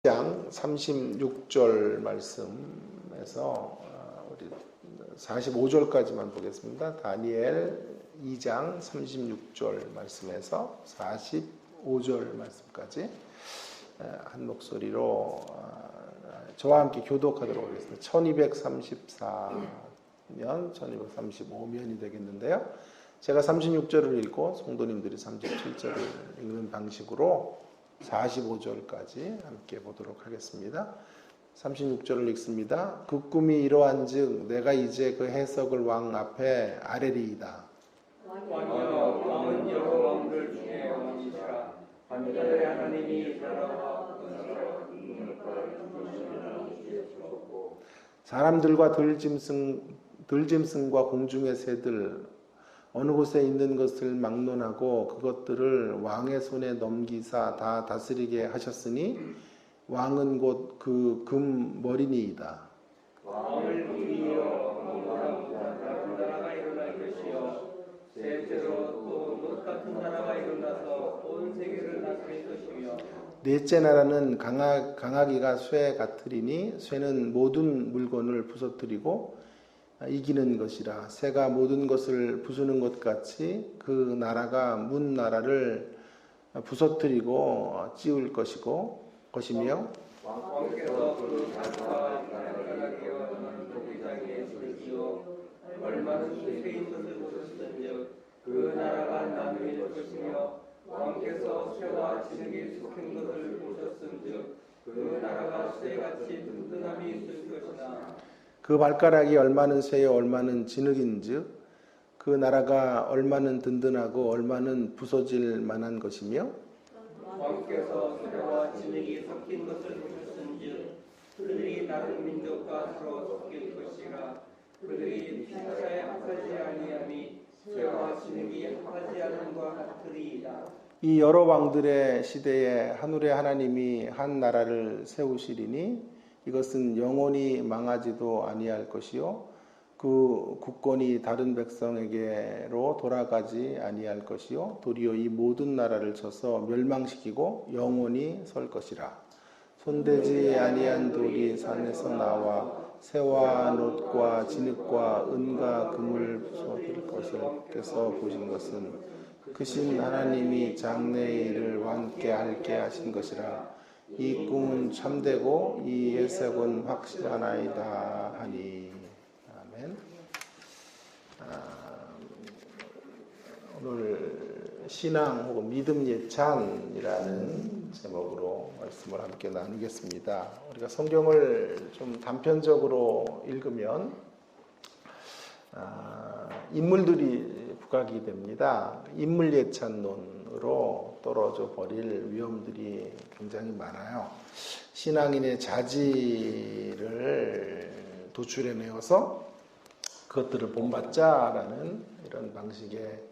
2장 36절 말씀에서 우리 45절까지만 보겠습니다. 다니엘 2장 36절 말씀에서 45절 말씀까지 한 목소리로 저와 함께 교독하도록 하겠습니다. 1234면 1235면이 되겠는데요. 제가 36절을 읽고 성도님들이 37절을 읽는 방식으로 45절까지 함께 보도록 하겠습니다. 36절을 읽습니다. 그 꿈이 이러한즉 내가 이제 그 해석을 왕 앞에 아뢰리이다. 왕은 여러 왕들 중에 왕이시라. 하늘의 하나님이 나라와 사람들과 들짐승과 공중의 새들 어느 곳에 있는 것을 막론하고 그것들을 왕의 손에 넘기사 다 다스리게 하셨으니 왕은 곧 그 금 머리니이다. 왕을 위하여 다른 나라가 일어날 것이요 셋째로 또 못 같은 나라가 일어나서 온 세계를 다스릴 것이며 넷째 나라는 강하기가 쇠 같으리니 쇠는 모든 물건을 부서뜨리고 이기는 것이라. 새가 모든 것을 부수는 것 같이 그 나라가 문 나라를 부서뜨리고 찌울 것이며 왕께서 그 달과 나라가게 하는 도기장에 쓰시오 얼마는 쇠인 것을 보셨은즉 그 나라가 나누어질 것이며 왕께서 쇠와 진흙이 섞인 것을 보셨은즉 그 나라가 쇠같이 든든함이 있을 것이나 그 발가락이 얼마는 쇠요 얼마는 진흙인즉 그 나라가 얼마는 든든하고 얼마는 부서질 만한 것이며 왕께서 쇠와 진흙이 섞인 것을 보셨은즉 그들이 다른 민족과 서로 섞일 것이라. 그들이 피사에 합하지 아니함이 쇠와 진흙이 합하지 않음과 같으리이다. 이 여러 왕들의 시대에 하늘의 하나님이 한 나라를 세우시리니 이것은 영원히 망하지도 아니할 것이요 그 국권이 다른 백성에게로 돌아가지 아니할 것이요 도리어 이 모든 나라를 쳐서 멸망시키고 영원히 설 것이라. 손대지 아니한 돌이 산에서 나와 새와 놋과 진흙과 은과 금을 부숴드릴 것을 께서 보신 것은 크신 하나님이 장래의 일을 완케 알게 하신 것이라. 이 꿈은 참되고 이 해석은 확실하나이다 하니. 아멘. 오늘 신앙 혹은 믿음 예찬이라는 제목으로 말씀을 함께 나누겠습니다. 우리가 성경을 좀 단편적으로 읽으면 인물들이 부각이 됩니다. 인물 예찬론으로 떨어져 버릴 위험들이 굉장히 많아요. 신앙인의 자질을 도출해내어서 그것들을 본받자라는 이런 방식의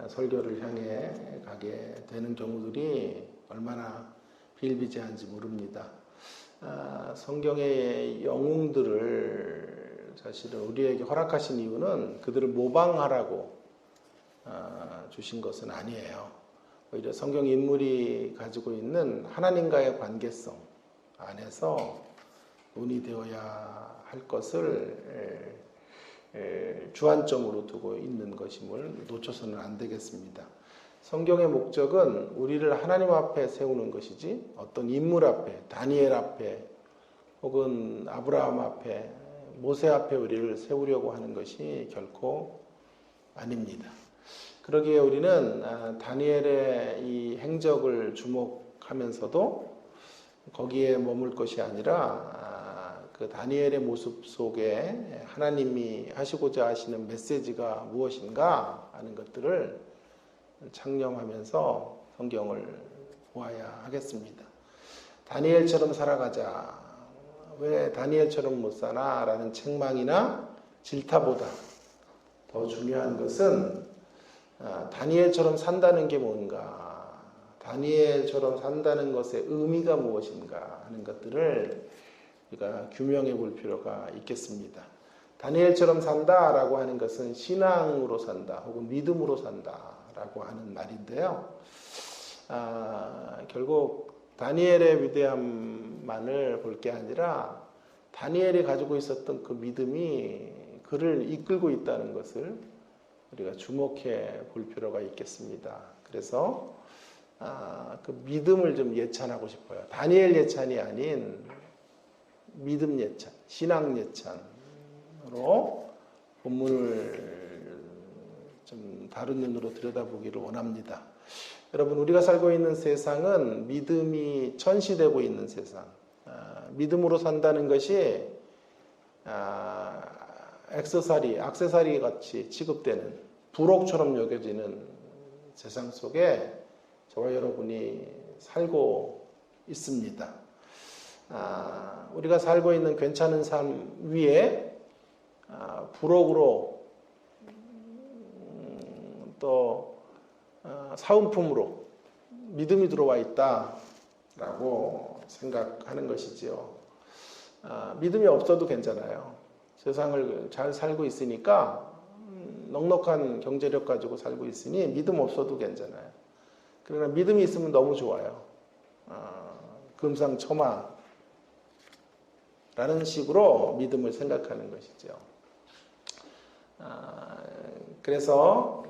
설교를 향해 가게 되는 경우들이 얼마나 비일비재한지 모릅니다. 성경의 영웅들을 사실은 우리에게 허락하신 이유는 그들을 모방하라고 주신 것은 아니에요. 오히려 성경 인물이 가지고 있는 하나님과의 관계성 안에서 논의되어야 할 것을 주안점으로 두고 있는 것임을 놓쳐서는 안 되겠습니다. 성경의 목적은 우리를 하나님 앞에 세우는 것이지 어떤 인물 앞에, 다니엘 앞에 혹은 아브라함 앞에, 모세 앞에 우리를 세우려고 하는 것이 결코 아닙니다. 그러기에 우리는 다니엘의 이 행적을 주목하면서도 거기에 머물 것이 아니라 그 다니엘의 모습 속에 하나님이 하시고자 하시는 메시지가 무엇인가 하는 것들을 창념하면서 성경을 보아야 하겠습니다. 다니엘처럼 살아가자. 왜 다니엘처럼 못 사나? 라는 책망이나 질타보다 더 중요한 것은 다니엘처럼 산다는 게 뭔가, 다니엘처럼 산다는 것의 의미가 무엇인가 하는 것들을 우리가 규명해 볼 필요가 있겠습니다. 다니엘처럼 산다라고 하는 것은 신앙으로 산다 혹은 믿음으로 산다라고 하는 말인데요. 결국 다니엘의 위대함 믿음만을 볼 게 아니라 다니엘이 가지고 있었던 그 믿음이 그를 이끌고 있다는 것을 우리가 주목해 볼 필요가 있겠습니다. 그래서 그 믿음을 좀 예찬하고 싶어요. 다니엘 예찬이 아닌 믿음 예찬, 신앙 예찬으로 본문을 좀 다른 눈으로 들여다보기를 원합니다. 여러분, 우리가 살고 있는 세상은 믿음이 천시되고 있는 세상, 믿음으로 산다는 것이 액세서리 같이 취급되는 부록처럼 여겨지는 세상 속에 저와 여러분이 살고 있습니다. 우리가 살고 있는 괜찮은 삶 위에 부록으로 또 사은품으로 믿음이 들어와 있다라고 생각하는 것이지요. 믿음이 없어도 괜찮아요. 세상을 잘 살고 있으니까 넉넉한 경제력 가지고 살고 있으니 믿음 없어도 괜찮아요. 그러나 믿음이 있으면 너무 좋아요. 금상첨화라는 식으로 믿음을 생각하는 것이죠. 그래서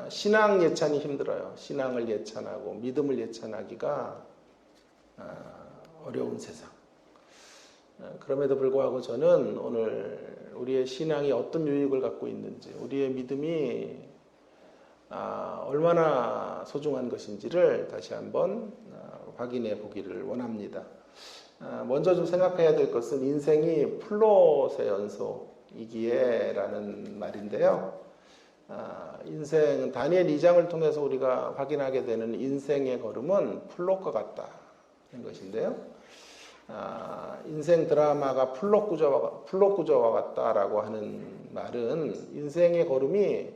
신앙 예찬이 힘들어요. 신앙을 예찬하고 믿음을 예찬하기가 어려운 세상. 그럼에도 불구하고 저는 오늘 우리의 신앙이 어떤 유익을 갖고 있는지, 우리의 믿음이 얼마나 소중한 것인지를 다시 한번 확인해 보기를 원합니다. 먼저 좀 생각해야 될 것은 인생이 플롯의 연속이기에라는 말인데요. 인생, 다니엘 2장을 통해서 우리가 확인하게 되는 인생의 걸음은 플롯과 같다는 것인데요. 인생 드라마가 플롯 구조와 같다라고 하는 말은 인생의 걸음이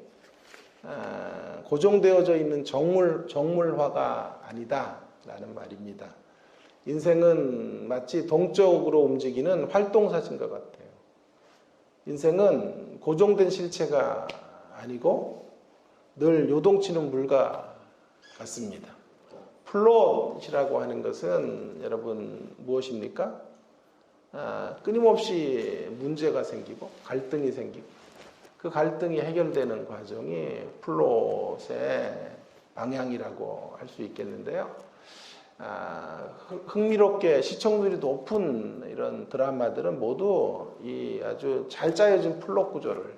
고정되어져 있는 정물화가 아니다라는 말입니다. 인생은 마치 동적으로 움직이는 활동사진과 같아요. 인생은 고정된 실체가 아니고 늘 요동치는 물과 같습니다. 플롯이라고 하는 것은 여러분 무엇입니까? 끊임없이 문제가 생기고 갈등이 생기고 그 갈등이 해결되는 과정이 플롯의 방향이라고 할 수 있겠는데요. 흥미롭게 시청률이 높은 이런 드라마들은 모두 이 아주 잘 짜여진 플롯 구조를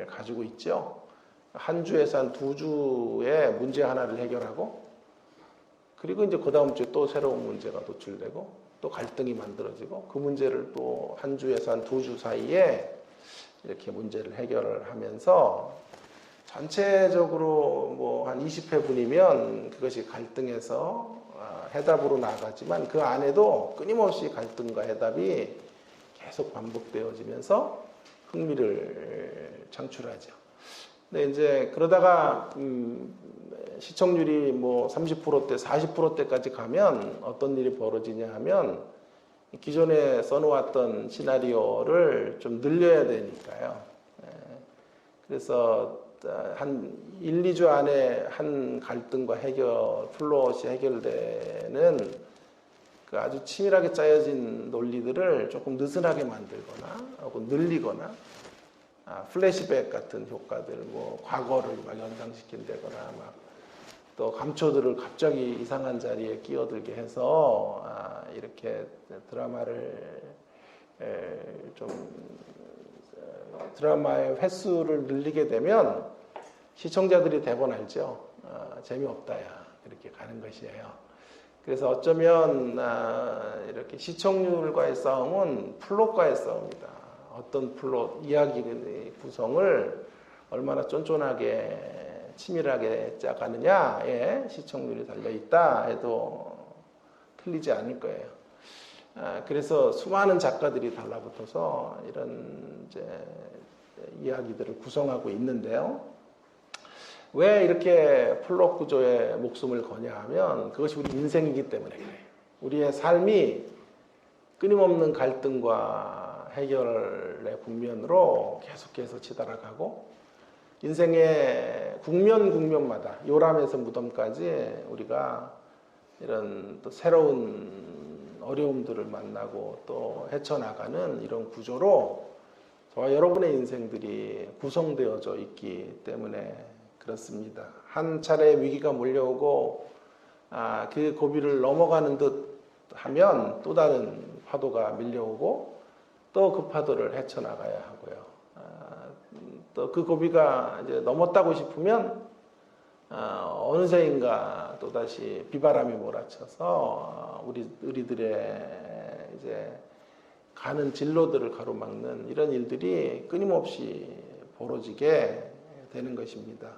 가지고 있죠. 한 주에서 한 두 주의 문제 하나를 해결하고 그리고 이제 그 다음 주에 또 새로운 문제가 도출되고 또 갈등이 만들어지고 그 문제를 또 한 주에서 한 두 주 사이에 이렇게 문제를 해결을 하면서 전체적으로 뭐 한 20회분이면 그것이 갈등에서 해답으로 나아가지만 그 안에도 끊임없이 갈등과 해답이 계속 반복되어지면서 흥미를 창출하죠. 근데 이제 그러다가 시청률이 뭐 30%대, 40%대까지 가면 어떤 일이 벌어지냐 하면 기존에 써놓았던 시나리오를 좀 늘려야 되니까요. 그래서 한 1, 2주 안에 한 갈등과 플롯이 해결되는 그 아주 치밀하게 짜여진 논리들을 조금 느슨하게 만들거나 혹은 늘리거나 플래시백 같은 효과들, 뭐 과거를 막 연상시킨다거나 막 또 감초들을 갑자기 이상한 자리에 끼어들게 해서 이렇게 드라마의 횟수를 늘리게 되면 시청자들이 대본 알죠. 재미없다야 이렇게 가는 것이에요. 그래서 어쩌면 이렇게 시청률과의 싸움은 플롯과의 싸움이다. 어떤 플롯 이야기의 구성을 얼마나 쫀쫀하게 치밀하게 짜가느냐에 시청률이 달려있다 해도 틀리지 않을 거예요. 그래서 수많은 작가들이 달라붙어서 이런 이제 이야기들을 구성하고 있는데요. 왜 이렇게 플롯 구조에 목숨을 거냐 하면 그것이 우리 인생이기 때문에 그래요. 우리의 삶이 끊임없는 갈등과 해결의 국면으로 계속해서 치달아가고 인생의 국면마다 요람에서 무덤까지 우리가 이런 또 새로운 어려움들을 만나고 또 헤쳐나가는 이런 구조로 저와 여러분의 인생들이 구성되어져 있기 때문에 그렇습니다. 한 차례 위기가 몰려오고 그 고비를 넘어가는 듯 하면 또 다른 파도가 밀려오고 또 그 파도를 헤쳐나가야 하고요. 또 그 고비가 이제 넘었다고 싶으면 어느새인가 또다시 비바람이 몰아쳐서 우리들의 이제 가는 진로들을 가로막는 이런 일들이 끊임없이 벌어지게 되는 것입니다.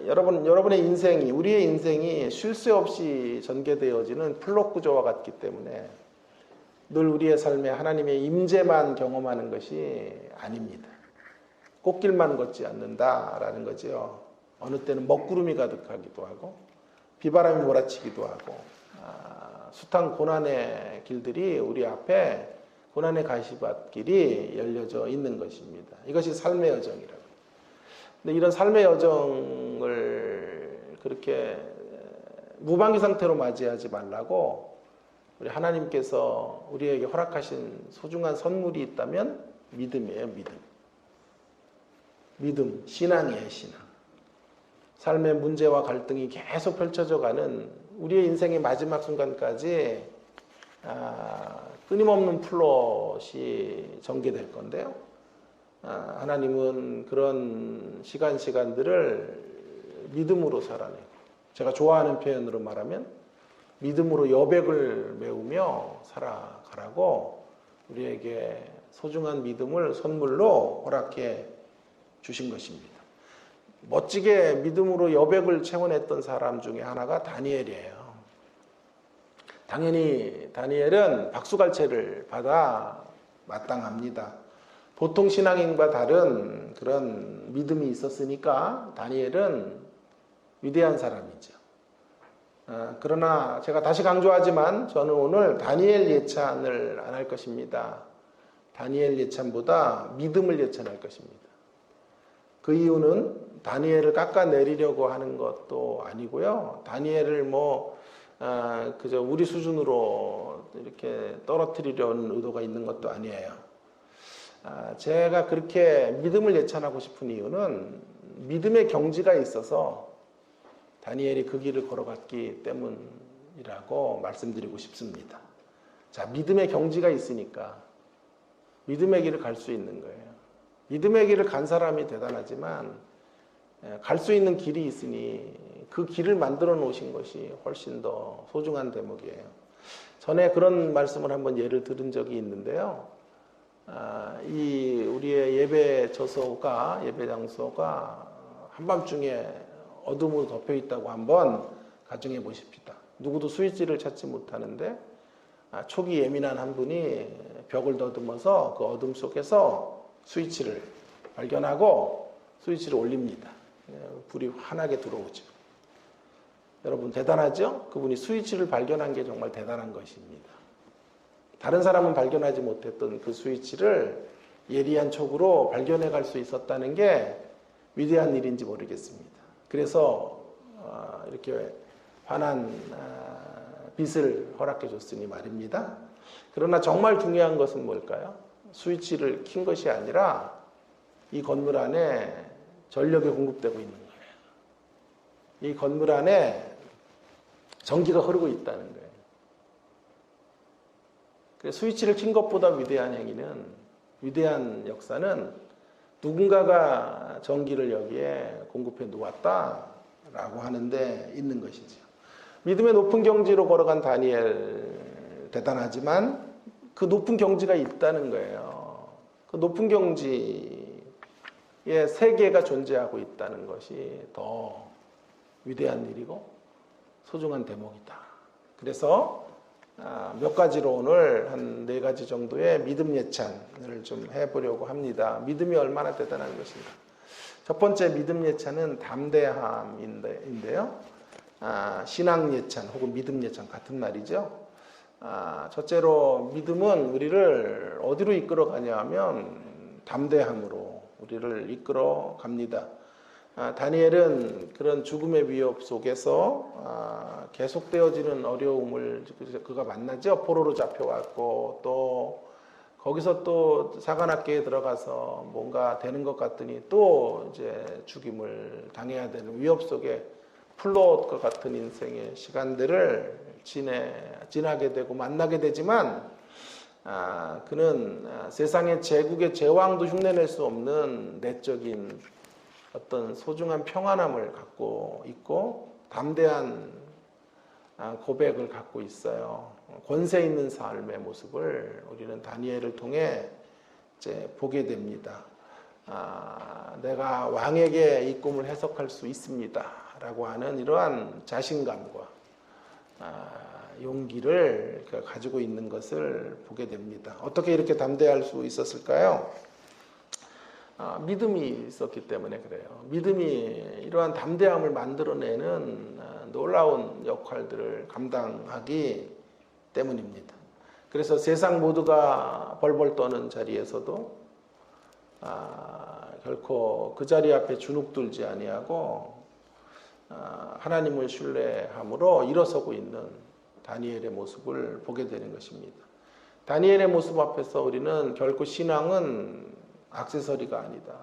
여러분의 인생이, 우리의 인생이 쉴 새 없이 전개되어지는 플롯 구조와 같기 때문에 늘 우리의 삶에 하나님의 임재만 경험하는 것이 아닙니다. 꽃길만 걷지 않는다라는 거죠. 어느 때는 먹구름이 가득하기도 하고 비바람이 몰아치기도 하고 숱한 고난의 길들이 우리 앞에 고난의 가시밭길이 열려져 있는 것입니다. 이것이 삶의 여정이라고. 근데 이런 삶의 여정을 그렇게 무방비 상태로 맞이하지 말라고 우리 하나님께서 우리에게 허락하신 소중한 선물이 있다면 믿음이에요. 믿음, 신앙이에요. 신앙. 삶의 문제와 갈등이 계속 펼쳐져 가는 우리의 인생의 마지막 순간까지 끊임없는 플롯이 전개될 건데요. 하나님은 그런 시간들을 믿음으로 살아내고, 제가 좋아하는 표현으로 말하면 믿음으로 여백을 메우며 살아가라고 우리에게 소중한 믿음을 선물로 허락해 주신 것입니다. 멋지게 믿음으로 여백을 채워냈던 사람 중에 하나가 다니엘이에요. 당연히 다니엘은 박수갈채를 받아 마땅합니다. 보통 신앙인과 다른 그런 믿음이 있었으니까 다니엘은 위대한 사람이죠. 그러나 제가 다시 강조하지만 저는 오늘 다니엘 예찬을 안 할 것입니다. 다니엘 예찬보다 믿음을 예찬할 것입니다. 그 이유는 다니엘을 깎아내리려고 하는 것도 아니고요. 다니엘을 그저 우리 수준으로 이렇게 떨어뜨리려는 의도가 있는 것도 아니에요. 제가 그렇게 믿음을 예찬하고 싶은 이유는 믿음의 경지가 있어서 다니엘이 그 길을 걸어갔기 때문이라고 말씀드리고 싶습니다. 자, 믿음의 경지가 있으니까 믿음의 길을 갈 수 있는 거예요. 믿음의 길을 간 사람이 대단하지만 갈 수 있는 길이 있으니 그 길을 만들어 놓으신 것이 훨씬 더 소중한 대목이에요. 전에 그런 말씀을 한번 예를 들은 적이 있는데요. 우리의 예배 장소가 한밤중에 어둠으로 덮여 있다고 한번 가정해 보십시다. 누구도 스위치를 찾지 못하는데 촉이 예민한 한 분이 벽을 더듬어서 그 어둠 속에서 스위치를 발견하고 스위치를 올립니다. 불이 환하게 들어오죠. 여러분 대단하죠? 그분이 스위치를 발견한 게 정말 대단한 것입니다. 다른 사람은 발견하지 못했던 그 스위치를 예리한 촉으로 발견해 갈 수 있었다는 게 위대한 일인지 모르겠습니다. 그래서 이렇게 환한 빛을 허락해 줬으니 말입니다. 그러나 정말 중요한 것은 뭘까요? 스위치를 킨 것이 아니라 이 건물 안에 전력이 공급되고 있는 거예요. 이 건물 안에 전기가 흐르고 있다는 거예요. 그래서 스위치를 킨 것보다 위대한 역사는 누군가가 전기를 여기에 공급해 놓았다라고 하는데 있는 것이죠. 믿음의 높은 경지로 걸어간 다니엘 대단하지만 그 높은 경지가 있다는 거예요. 그 높은 경지에 세계가 존재하고 있다는 것이 더 위대한 일이고 소중한 대목이다. 그래서 몇 가지로 오늘 한 4가지 정도의 믿음 예찬을 좀 해보려고 합니다. 믿음이 얼마나 대단한 것인가. 첫 번째 믿음 예찬은 담대함인데요. 신앙 예찬 혹은 믿음 예찬 같은 말이죠. 첫째로 믿음은 우리를 어디로 이끌어 가냐 하면 담대함으로 우리를 이끌어 갑니다. 다니엘은 그런 죽음의 위협 속에서 계속되어지는 어려움을 그가 만나죠. 포로로 잡혀왔고 또 거기서 또 사관학교에 들어가서 뭔가 되는 것 같더니 또 이제 죽임을 당해야 되는 위협 속에 풀로옷과 같은 인생의 시간들을 지나게 되고 만나게 되지만 그는 세상의 제국의 제왕도 흉내낼 수 없는 내적인 어떤 소중한 평안함을 갖고 있고 담대한 고백을 갖고 있어요. 권세 있는 삶의 모습을 우리는 다니엘을 통해 이제 보게 됩니다. 내가 왕에게 이 꿈을 해석할 수 있습니다. 라고 하는 이러한 자신감과 용기를 가지고 있는 것을 보게 됩니다. 어떻게 이렇게 담대할 수 있었을까요? 믿음이 있었기 때문에 그래요. 믿음이 이러한 담대함을 만들어내는 놀라운 역할들을 감당하기 때문입니다. 그래서 세상 모두가 벌벌 떠는 자리에서도 결코 그 자리 앞에 주눅들지 아니하고 하나님을 신뢰함으로 일어서고 있는 다니엘의 모습을 보게 되는 것입니다. 다니엘의 모습 앞에서 우리는 결코 신앙은 액세서리가 아니다.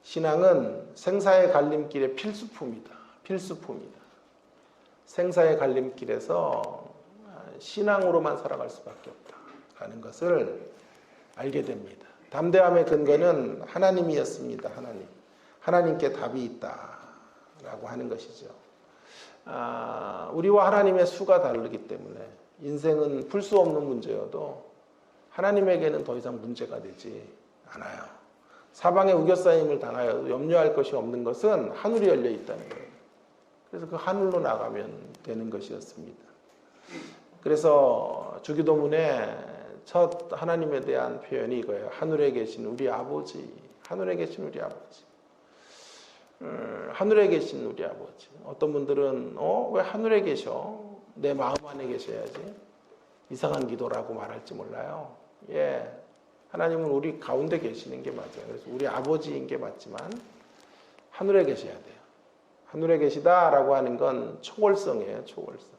신앙은 생사의 갈림길의 필수품이다. 필수품이다. 생사의 갈림길에서 신앙으로만 살아갈 수밖에 없다라는 것을 알게 됩니다. 담대함의 근거는 하나님이었습니다. 하나님께 답이 있다라고 하는 것이죠. 우리와 하나님의 수가 다르기 때문에 인생은 풀 수 없는 문제여도 하나님에게는 더 이상 문제가 되지 않아요. 사방에 우겨싸임을 당하여 염려할 것이 없는 것은 하늘이 열려 있다는 거예요. 그래서 그 하늘로 나가면 되는 것이었습니다. 그래서 주기도문에 첫 하나님에 대한 표현이 이거예요. 하늘에 계신 우리 아버지. 하늘에 계신 우리 아버지. 하늘에 계신 우리 아버지. 어떤 분들은 왜 하늘에 계셔? 내 마음 안에 계셔야지. 이상한 기도라고 말할지 몰라요. 예, 하나님은 우리 가운데 계시는 게 맞아요. 그래서 우리 아버지인 게 맞지만 하늘에 계셔야 돼요. 하늘에 계시다라고 하는 건 초월성이에요. 초월성.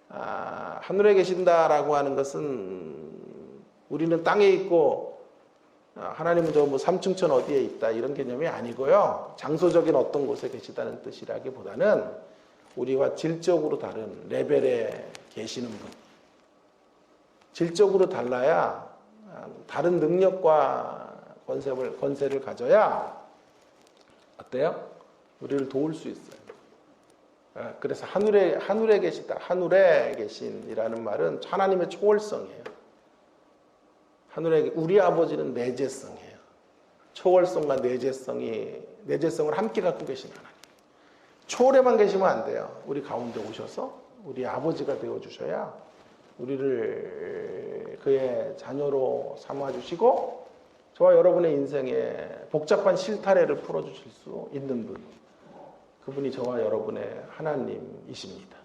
하늘에 계신다라고 하는 것은 우리는 땅에 있고 하나님은 저 뭐 삼층천 어디에 있다 이런 개념이 아니고요. 장소적인 어떤 곳에 계시다는 뜻이라기보다는 우리와 질적으로 다른 레벨에 계시는 분. 질적으로 달라야 다른 능력과 권세를 가져야 어때요? 우리를 도울 수 있어요. 그래서 하늘에 계시다. 하늘에 계신이라는 말은 하나님의 초월성이에요. 우리 아버지는 내재성이에요. 초월성과 내재성을 함께 갖고 계신 하나님. 초월에만 계시면 안 돼요. 우리 가운데 오셔서 우리 아버지가 되어주셔야 우리를 그의 자녀로 삼아주시고 저와 여러분의 인생에 복잡한 실타래를 풀어주실 수 있는 분. 그분이 저와 여러분의 하나님이십니다.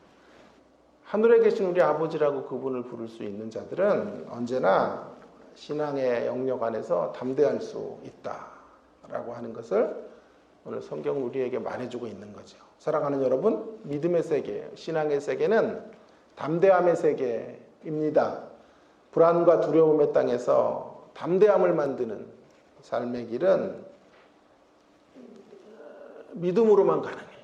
하늘에 계신 우리 아버지라고 그분을 부를 수 있는 자들은 언제나 신앙의 영역 안에서 담대할 수 있다라고 하는 것을 오늘 성경은 우리에게 말해주고 있는 거죠. 사랑하는 여러분, 믿음의 세계, 신앙의 세계는 담대함의 세계입니다. 불안과 두려움의 땅에서 담대함을 만드는 삶의 길은 믿음으로만 가능해요.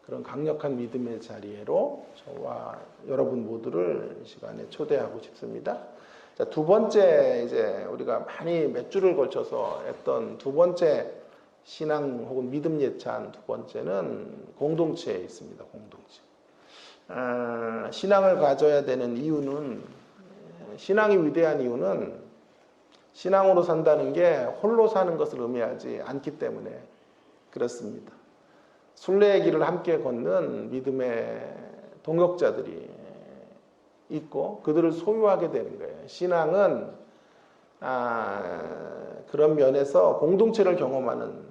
그런 강력한 믿음의 자리로 저와 여러분 모두를 이 시간에 초대하고 싶습니다. 자, 두 번째 이제 우리가 많이 몇 주를 걸쳐서 했던 두 번째 신앙 혹은 믿음 예찬 두 번째는 공동체에 있습니다. 공동체. 신앙을 가져야 되는 이유는 신앙이 위대한 이유는 신앙으로 산다는 게 홀로 사는 것을 의미하지 않기 때문에 그렇습니다. 순례의 길을 함께 걷는 믿음의 동역자들이 있고 그들을 소유하게 되는 거예요. 신앙은 그런 면에서 공동체를 경험하는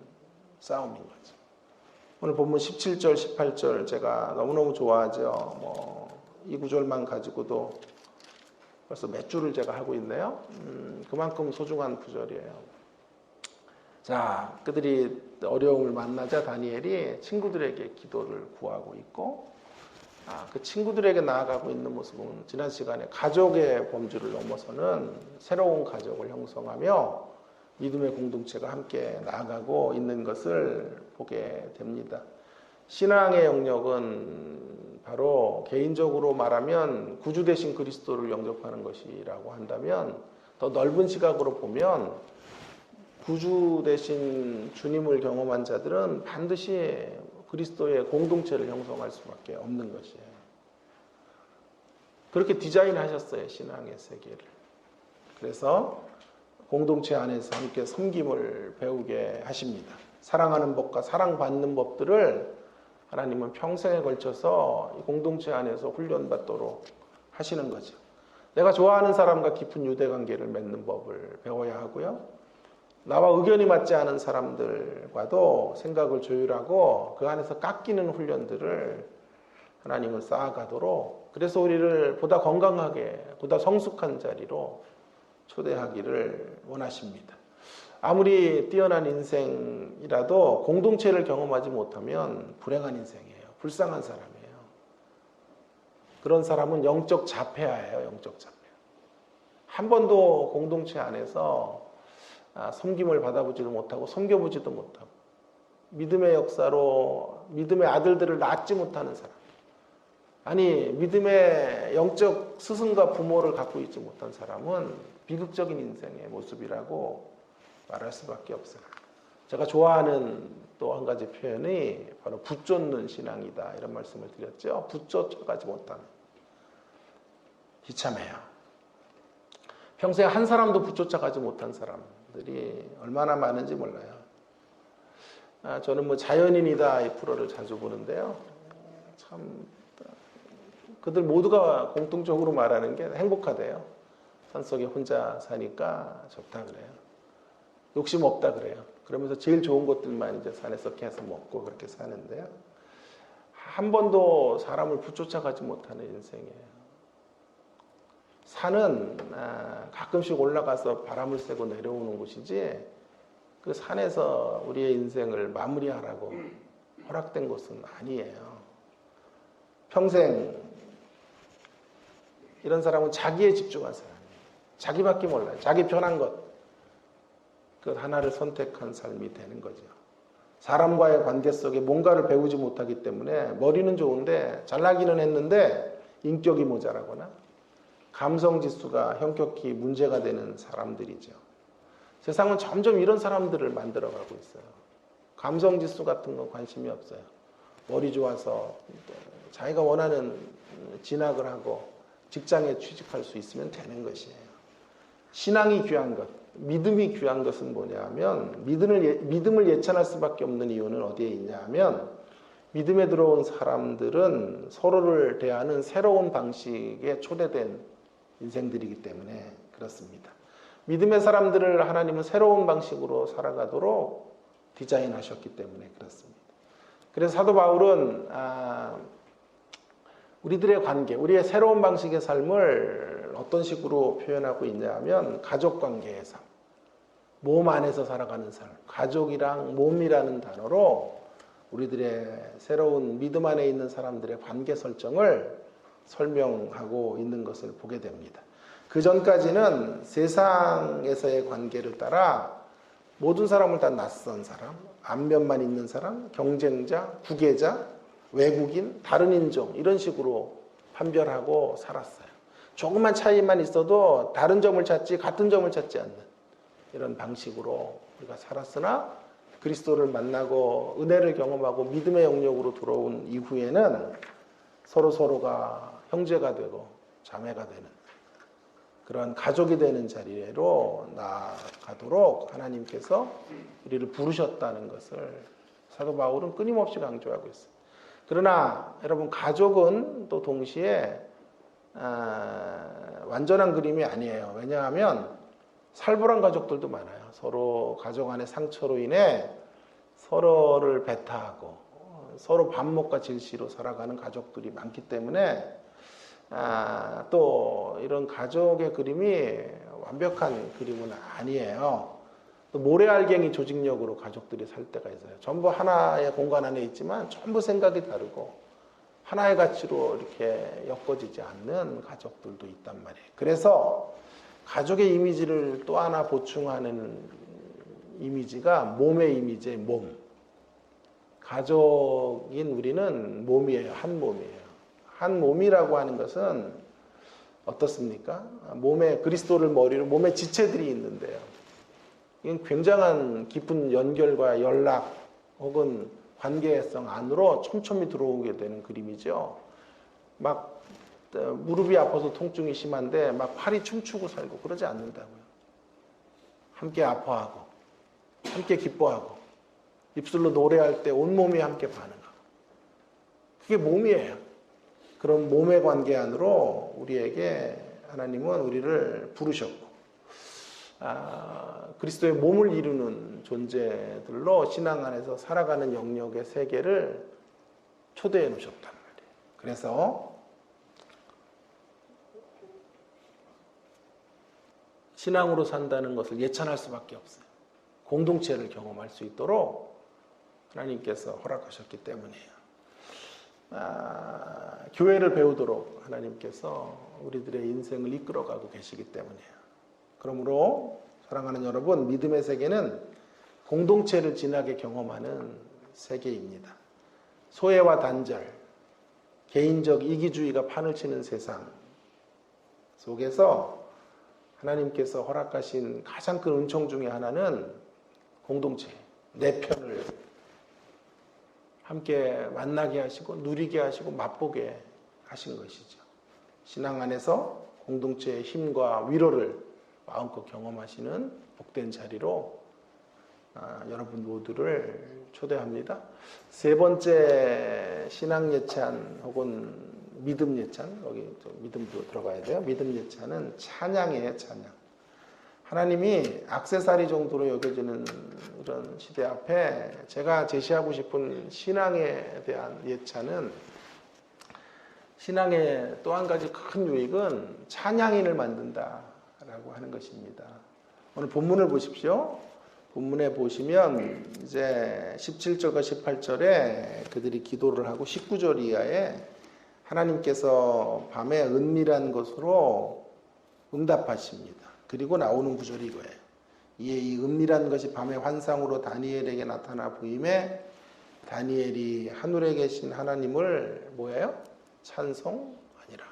싸움인 거죠. 오늘 본문 17절, 18절 제가 너무너무 좋아하죠. 이 구절만 가지고도 벌써 몇 주를 제가 하고 있네요. 그만큼 소중한 구절이에요. 자, 그들이 어려움을 만나자 다니엘이 친구들에게 기도를 구하고 있고, 그 친구들에게 나아가고 있는 모습은 지난 시간에 가족의 범주를 넘어서는 새로운 가족을 형성하며 믿음의 공동체가 함께 나아가고 있는 것을 보게 됩니다. 신앙의 영역은 바로 개인적으로 말하면 구주 되신 그리스도를 영접하는 것이라고 한다면, 더 넓은 시각으로 보면 구주 되신 주님을 경험한 자들은 반드시 그리스도의 공동체를 형성할 수밖에 없는 것이에요. 그렇게 디자인하셨어요, 신앙의 세계를. 그래서 공동체 안에서 함께 섬김을 배우게 하십니다. 사랑하는 법과 사랑받는 법들을 하나님은 평생에 걸쳐서 이 공동체 안에서 훈련받도록 하시는 거죠. 내가 좋아하는 사람과 깊은 유대관계를 맺는 법을 배워야 하고요. 나와 의견이 맞지 않은 사람들과도 생각을 조율하고 그 안에서 깎이는 훈련들을 하나님은 쌓아가도록, 그래서 우리를 보다 건강하게, 보다 성숙한 자리로 초대하기를 원하십니다. 아무리 뛰어난 인생이라도 공동체를 경험하지 못하면 불행한 인생이에요. 불쌍한 사람이에요. 그런 사람은 영적 자폐아예요. 영적 자폐아. 한 번도 공동체 안에서 섬김을 받아보지도 못하고 섬겨보지도 못하고 믿음의 역사로 믿음의 아들들을 낳지 못하는 사람, 아니 믿음의 영적 스승과 부모를 갖고 있지 못한 사람은 비극적인 인생의 모습이라고 말할 수밖에 없어요. 제가 좋아하는 또 한 가지 표현이 바로 붙쫓는 신앙이다, 이런 말씀을 드렸죠. 붙쫓아가지 못하는, 비참해요. 평생 한 사람도 붙쫓아가지 못한 사람들이 얼마나 많은지 몰라요. 저는 자연인이다 이 프로를 자주 보는데요. 참 그들 모두가 공통적으로 말하는 게 행복하대요. 산속에 혼자 사니까 좋다 그래요. 욕심 없다 그래요. 그러면서 제일 좋은 것들만 이제 산에서 캐서 먹고 그렇게 사는데요. 한 번도 사람을 붙쫓아가지 못하는 인생이에요. 산은 가끔씩 올라가서 바람을 쐬고 내려오는 곳이지, 그 산에서 우리의 인생을 마무리하라고 허락된 곳은 아니에요. 평생 이런 사람은 자기에 집중한 사람이에요. 자기밖에 몰라요. 자기 편한 것, 그 하나를 선택한 삶이 되는 거죠. 사람과의 관계 속에 뭔가를 배우지 못하기 때문에 머리는 좋은데 잘나기는 했는데 인격이 모자라거나 감성지수가 현격히 문제가 되는 사람들이죠. 세상은 점점 이런 사람들을 만들어가고 있어요. 감성지수 같은 거 관심이 없어요. 머리 좋아서 자기가 원하는 진학을 하고 직장에 취직할 수 있으면 되는 것이에요. 신앙이 귀한 것, 믿음이 귀한 것은 뭐냐 하면, 믿음을 예찬할 수밖에 없는 이유는 어디에 있냐 하면, 믿음에 들어온 사람들은 서로를 대하는 새로운 방식에 초대된 인생들이기 때문에 그렇습니다. 믿음의 사람들을 하나님은 새로운 방식으로 살아가도록 디자인하셨기 때문에 그렇습니다. 그래서 사도 바울은 우리들의 관계, 우리의 새로운 방식의 삶을 어떤 식으로 표현하고 있냐 하면, 가족관계의 삶, 몸 안에서 살아가는 삶, 가족이랑 몸이라는 단어로 우리들의 새로운 믿음 안에 있는 사람들의 관계 설정을 설명하고 있는 것을 보게 됩니다. 그 전까지는 세상에서의 관계를 따라 모든 사람을 다 낯선 사람, 안면만 있는 사람, 경쟁자, 부계자, 외국인, 다른 인종, 이런 식으로 판별하고 살았어요. 조금만 차이만 있어도 다른 점을 찾지 같은 점을 찾지 않는 이런 방식으로 우리가 살았으나, 그리스도를 만나고 은혜를 경험하고 믿음의 영역으로 들어온 이후에는 서로가 형제가 되고 자매가 되는 그런 가족이 되는 자리로 나아가도록 하나님께서 우리를 부르셨다는 것을 사도 바울은 끊임없이 강조하고 있어요. 그러나 여러분, 가족은 또 동시에 완전한 그림이 아니에요. 왜냐하면 살벌한 가족들도 많아요. 서로 가족 안의 상처로 인해 서로를 배타하고 서로 반목과 질시로 살아가는 가족들이 많기 때문에 또 이런 가족의 그림이 완벽한 그림은 아니에요. 또 모래알갱이 조직력으로 가족들이 살 때가 있어요. 전부 하나의 공간 안에 있지만 전부 생각이 다르고 하나의 가치로 이렇게 엮어지지 않는 가족들도 있단 말이에요. 그래서 가족의 이미지를 또 하나 보충하는 이미지가 몸의 이미지의 몸. 가족인 우리는 몸이에요. 한 몸이에요. 한 몸이라고 하는 것은 어떻습니까? 몸에 그리스도를 머리로 몸에 지체들이 있는데요. 이건 굉장한 깊은 연결과 연락 혹은 관계성 안으로 촘촘히 들어오게 되는 그림이죠. 막 무릎이 아파서 통증이 심한데 막 팔이 춤추고 살고 그러지 않는다고요. 함께 아파하고 함께 기뻐하고 입술로 노래할 때 온몸이 함께 반응하고 그게 몸이에요. 그런 몸의 관계 안으로 우리에게 하나님은 우리를 부르셨고 그리스도의 몸을 이루는 존재들로 신앙 안에서 살아가는 영역의 세계를 초대해 놓으셨단 말이에요. 그래서 신앙으로 산다는 것을 예찬할 수밖에 없어요. 공동체를 경험할 수 있도록 하나님께서 허락하셨기 때문이에요. 교회를 배우도록 하나님께서 우리들의 인생을 이끌어가고 계시기 때문이에요. 그러므로 사랑하는 여러분, 믿음의 세계는 공동체를 진하게 경험하는 세계입니다. 소외와 단절, 개인적 이기주의가 판을 치는 세상 속에서 하나님께서 허락하신 가장 큰 은총 중에 하나는 공동체, 내 편을 함께 만나게 하시고 누리게 하시고 맛보게 하신 것이죠. 신앙 안에서 공동체의 힘과 위로를 마음껏 경험하시는 복된 자리로 여러분 모두를 초대합니다. 세 번째 신앙 예찬 혹은 믿음 예찬, 여기 믿음도 들어가야 돼요. 믿음 예찬은 찬양이에요, 찬양. 하나님이 액세서리 정도로 여겨지는 이런 시대 앞에 제가 제시하고 싶은 신앙에 대한 예찬은 신앙의 또 한 가지 큰 유익은 찬양인을 만든다라고 하는 것입니다. 오늘 본문을 보십시오. 본문에 보시면 이제 17절과 18절에 그들이 기도를 하고 19절 이하에 하나님께서 밤에 은밀한 것으로 응답하십니다. 그리고 나오는 구절이 이거예요. 이에 이 은밀한 것이 밤의 환상으로 다니엘에게 나타나 보임에 다니엘이 하늘에 계신 하나님을 뭐예요? 찬송하니라.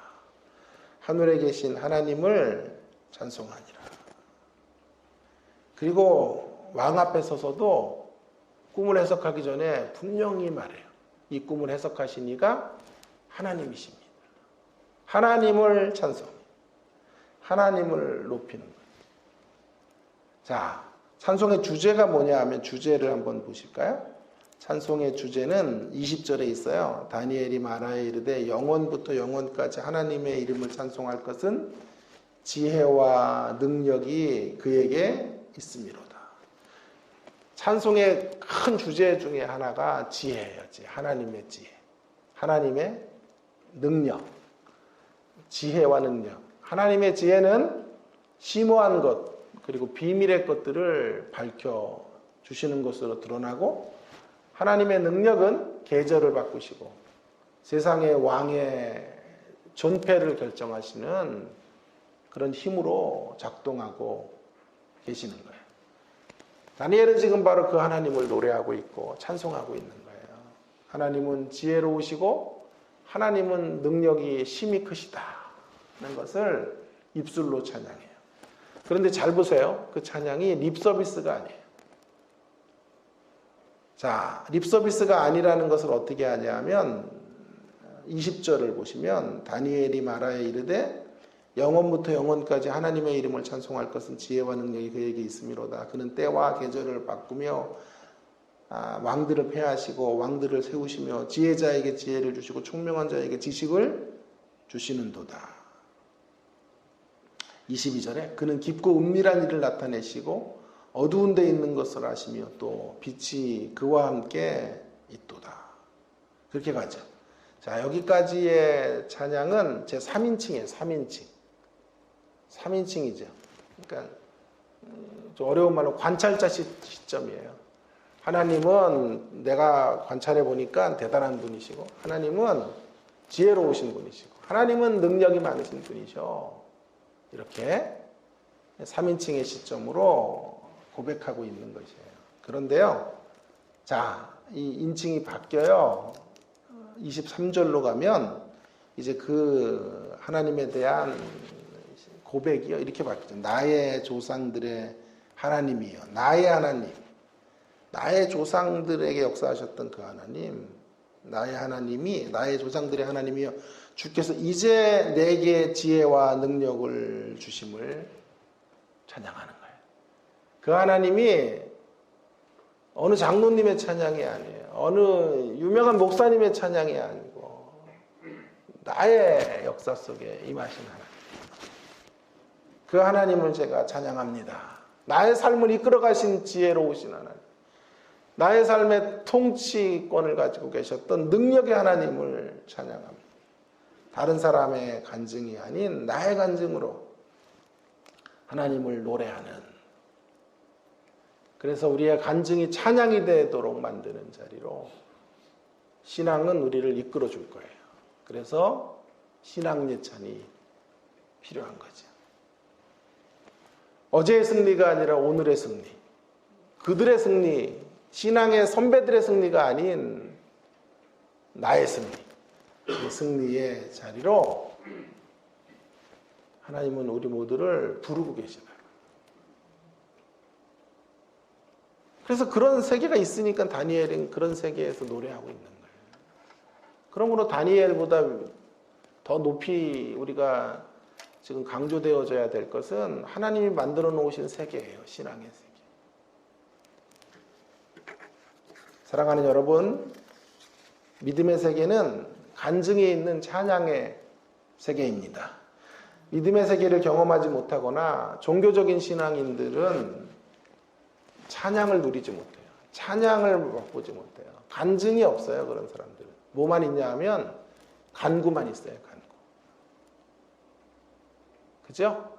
하늘에 계신 하나님을 찬송하니라. 그리고 왕 앞에 서서도 꿈을 해석하기 전에 분명히 말해요. 이 꿈을 해석하신 이가 하나님이십니다. 하나님을 찬송. 하나님을 높이는 거예요. 자, 찬송의 주제가 뭐냐 하면 주제를 한번 보실까요? 찬송의 주제는 20절에 있어요. 다니엘이 말하여 이르되 영원부터 영원까지 하나님의 이름을 찬송할 것은 지혜와 능력이 그에게 있음이로다. 찬송의 큰 주제 중에 하나가 지혜예요. 하나님의 지혜. 하나님의 능력. 지혜와 능력. 하나님의 지혜는 심오한 것 그리고 비밀의 것들을 밝혀주시는 것으로 드러나고 하나님의 능력은 계절을 바꾸시고 세상의 왕의 존폐를 결정하시는 그런 힘으로 작동하고 계시는 거예요. 다니엘은 지금 바로 그 하나님을 노래하고 있고 찬송하고 있는 거예요. 하나님은 지혜로우시고 하나님은 능력이 심히 크시다. 하는 것을 입술로 찬양해요. 그런데 잘 보세요. 그 찬양이 립서비스가 아니에요. 자, 립서비스가 아니라는 것을 어떻게 하냐면 20절을 보시면 다니엘이 말하여 이르되 영원부터 영원까지 하나님의 이름을 찬송할 것은 지혜와 능력이 그에게 있음이로다. 그는 때와 계절을 바꾸며 왕들을 폐하시고 왕들을 세우시며 지혜자에게 지혜를 주시고 총명한 자에게 지식을 주시는도다. 22절에 그는 깊고 은밀한 일을 나타내시고 어두운 데 있는 것을 아시며 또 빛이 그와 함께 있도다. 그렇게 가죠. 자, 여기까지의 찬양은 제 3인칭이에요. 3인칭. 3인칭이죠. 그러니까 좀 어려운 말로 관찰자 시점이에요. 하나님은 내가 관찰해 보니까 대단한 분이시고, 하나님은 지혜로우신 분이시고, 하나님은 능력이 많으신 분이셔. 이렇게 3인칭의 시점으로 고백하고 있는 것이에요. 그런데요, 자, 이 인칭이 바뀌어요. 23절로 가면 이제 그 하나님에 대한 고백이요, 이렇게 바뀌죠. 나의 조상들의 하나님이요, 나의 하나님, 나의 조상들에게 역사하셨던 그 하나님, 나의 하나님이, 나의 조상들의 하나님이요, 주께서 이제 내게 지혜와 능력을 주심을 찬양하는 거예요. 그 하나님이 어느 장로님의 찬양이 아니에요. 어느 유명한 목사님의 찬양이 아니고 나의 역사 속에 임하신 하나님. 그 하나님을 제가 찬양합니다. 나의 삶을 이끌어 가신 지혜로우신 하나님. 나의 삶의 통치권을 가지고 계셨던 능력의 하나님을 찬양합니다. 다른 사람의 간증이 아닌 나의 간증으로 하나님을 노래하는, 그래서 우리의 간증이 찬양이 되도록 만드는 자리로 신앙은 우리를 이끌어 줄 거예요. 그래서 신앙 예찬이 필요한 거죠. 어제의 승리가 아니라 오늘의 승리, 그들의 승리, 신앙의 선배들의 승리가 아닌 나의 승리, 이 승리의 자리로 하나님은 우리 모두를 부르고 계시다. 그래서 그런 세계가 있으니까 다니엘은 그런 세계에서 노래하고 있는 거예요. 그러므로 다니엘보다 더 높이 우리가 지금 강조되어져야 될 것은 하나님이 만들어 놓으신 세계예요. 신앙의 세계. 사랑하는 여러분, 믿음의 세계는 간증에 있는 찬양의 세계입니다. 믿음의 세계를 경험하지 못하거나 종교적인 신앙인들은 찬양을 누리지 못해요. 찬양을 맛보지 못해요. 간증이 없어요. 그런 사람들은. 뭐만 있냐 하면 간구만 있어요. 간구. 그죠?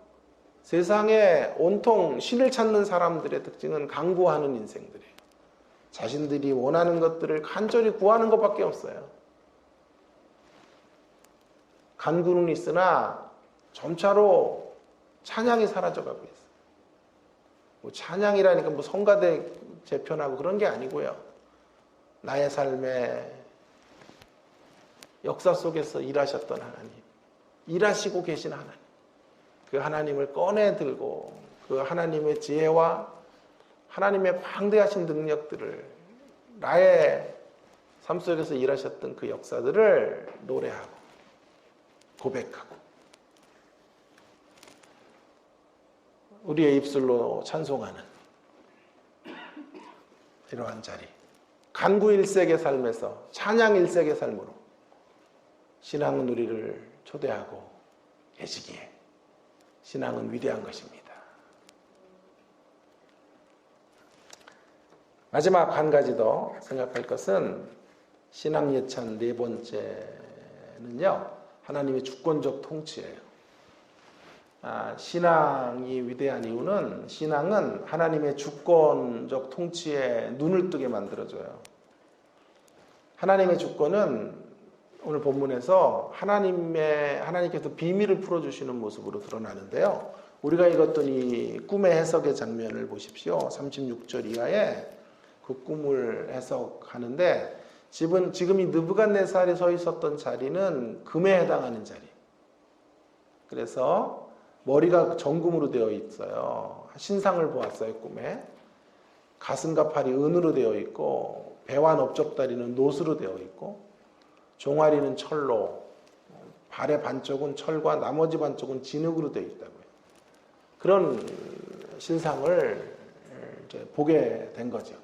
세상에 온통 신을 찾는 사람들의 특징은 간구하는 인생들이에요. 자신들이 원하는 것들을 간절히 구하는 것밖에 없어요. 간구는 있으나 점차로 찬양이 사라져가고 있어요. 뭐 찬양이라니까 뭐 성가대 재편하고 그런 게 아니고요. 나의 삶의 역사 속에서 일하셨던 하나님, 일하시고 계신 하나님, 그 하나님을 꺼내 들고 그 하나님의 지혜와 하나님의 방대하신 능력들을, 나의 삶 속에서 일하셨던 그 역사들을 노래하고 고백하고 우리의 입술로 찬송하는 이러한 자리, 간구일색의 삶에서 찬양일색의 삶으로 신앙은 우리를 초대하고 계시기에 신앙은 위대한 것입니다. 마지막 한 가지 더 생각할 것은 신앙 예찬 네 번째는요, 하나님의 주권적 통치예요. 신앙이 위대한 이유는 신앙은 하나님의 주권적 통치에 눈을 뜨게 만들어줘요. 하나님의 주권은 오늘 본문에서 하나님께서 비밀을 풀어주시는 모습으로 드러나는데요. 우리가 읽었던 이 꿈의 해석의 장면을 보십시오. 36절 이하에 그 꿈을 해석하는데 지금 이 느부갓네살이 서 있었던 자리는 금에 해당하는 자리. 그래서 머리가 정금으로 되어 있어요. 신상을 보았어요, 꿈에. 가슴과 팔이 은으로 되어 있고 배와 넓적다리는 노수로 되어 있고 종아리는 철로, 발의 반쪽은 철과 나머지 반쪽은 진흙으로 되어 있다고요. 그런 신상을 이제 보게 된 거죠.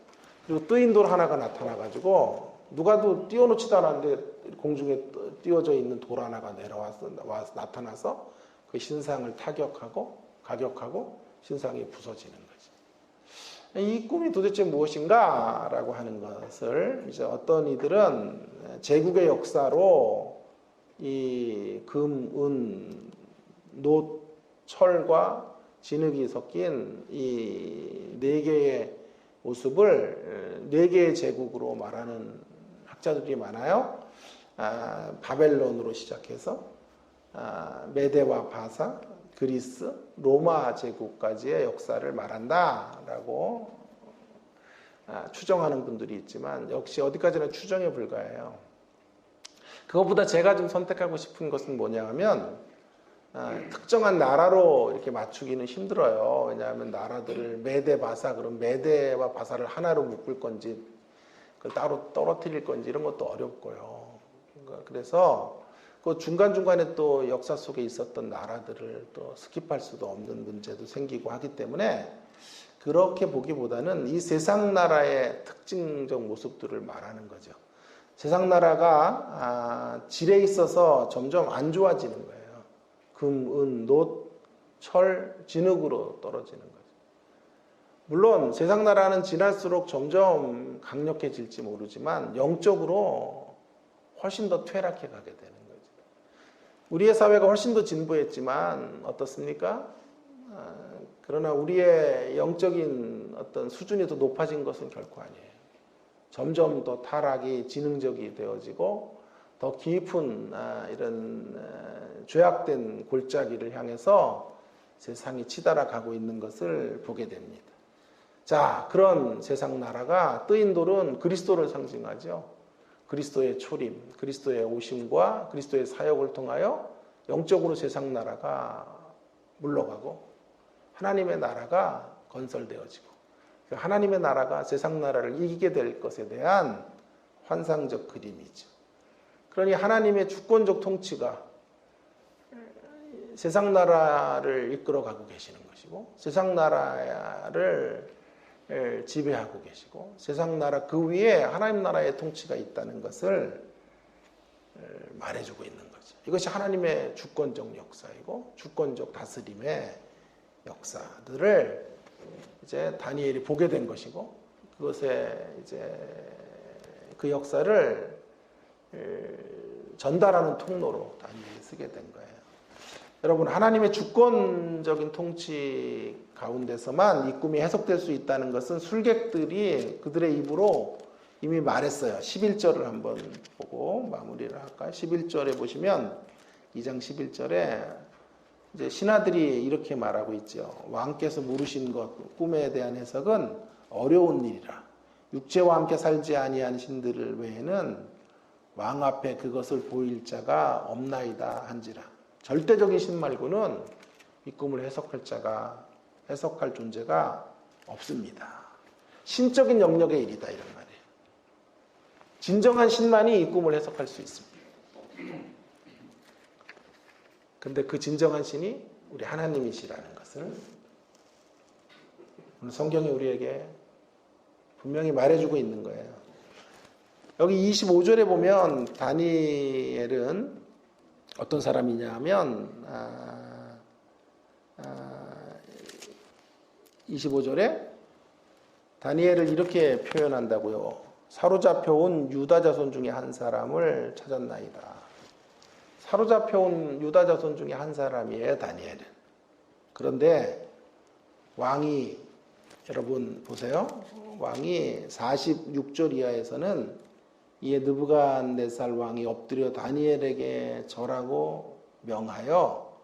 그리고 뜨인 돌 하나가 나타나가지고 누가도 띄워놓지도 않았는데 공중에 띄워져 있는 돌 하나가 내려와서 나타나서 그 신상을 가격하고 신상이 부서지는 거죠. 이 꿈이 도대체 무엇인가? 라고 하는 것을 이제 어떤 이들은 제국의 역사로 이 금, 은, 노, 철과 진흙이 섞인 이 네 개의 모습을 네 개의 제국으로 말하는 학자들이 많아요. 바벨론으로 시작해서 메데와 바사, 그리스, 로마 제국까지의 역사를 말한다라고 추정하는 분들이 있지만 역시 어디까지나 추정에 불과해요. 그것보다 제가 좀 선택하고 싶은 것은 뭐냐 하면 특정한 나라로 이렇게 맞추기는 힘들어요. 왜냐하면 나라들을 메데, 바사, 그럼 메데와 바사를 하나로 묶을 건지 그걸 따로 떨어뜨릴 건지 이런 것도 어렵고요. 그래서 그 중간중간에 또 역사 속에 있었던 나라들을 또 스킵할 수도 없는 문제도 생기고 하기 때문에 그렇게 보기보다는 이 세상 나라의 특징적 모습들을 말하는 거죠. 세상 나라가 질에 있어서 점점 안 좋아지는 거예요. 금, 은, 놋, 철, 진흙으로 떨어지는 거죠. 물론 세상 나라는 지날수록 점점 강력해질지 모르지만 영적으로 훨씬 더 퇴락해 가게 되는 거죠. 우리의 사회가 훨씬 더 진보했지만 어떻습니까? 그러나 우리의 영적인 어떤 수준이 더 높아진 것은 결코 아니에요. 점점 더 타락이 지능적이 되어지고 더 깊은 이런 죄악된 골짜기를 향해서 세상이 치달아 가고 있는 것을 보게 됩니다. 자, 그런 세상 나라가 뜨인 돌은 그리스도를 상징하죠. 그리스도의 초림, 그리스도의 오심과 그리스도의 사역을 통하여 영적으로 세상 나라가 물러가고 하나님의 나라가 건설되어지고 하나님의 나라가 세상 나라를 이기게 될 것에 대한 환상적 그림이죠. 그러니 하나님의 주권적 통치가 세상 나라를 이끌어가고 계시는 것이고 세상 나라를 지배하고 계시고 세상 나라 그 위에 하나님 나라의 통치가 있다는 것을 말해주고 있는 거죠. 이것이 하나님의 주권적 역사이고 주권적 다스림의 역사들을 이제 다니엘이 보게 된 것이고 그것에 이제 그 역사를 전달하는 통로로 다니엘이 쓰게 된 거예요. 여러분, 하나님의 주권적인 통치 가운데서만 이 꿈이 해석될 수 있다는 것은 술객들이 그들의 입으로 이미 말했어요. 11절을 한번 보고 마무리를 할까요? 11절에 보시면 2장 11절에 이제 신하들이 이렇게 말하고 있죠. 왕께서 물으신 것, 꿈에 대한 해석은 어려운 일이라. 육체와 함께 살지 아니한 신들 외에는 왕 앞에 그것을 보일 자가 없나이다 한지라. 절대적인 신 말고는 이 꿈을 해석할 존재가 없습니다. 신적인 영역의 일이다 이런 말이에요. 진정한 신만이 이 꿈을 해석할 수 있습니다. 근데 그 진정한 신이 우리 하나님이시라는 것을 오늘 성경이 우리에게 분명히 말해주고 있는 거예요. 여기 25절에 보면 다니엘은 어떤 사람이냐 하면 25절에 다니엘을 이렇게 표현한다고요. 사로잡혀온 유다 자손 중에 한 사람을 찾았나이다. 사로잡혀온 유다 자손 중에 한 사람이에요, 다니엘은. 그런데 왕이, 여러분 보세요. 왕이 46절 이하에서는 이에 느부갓네살 왕이 엎드려 다니엘에게 절하고 명하여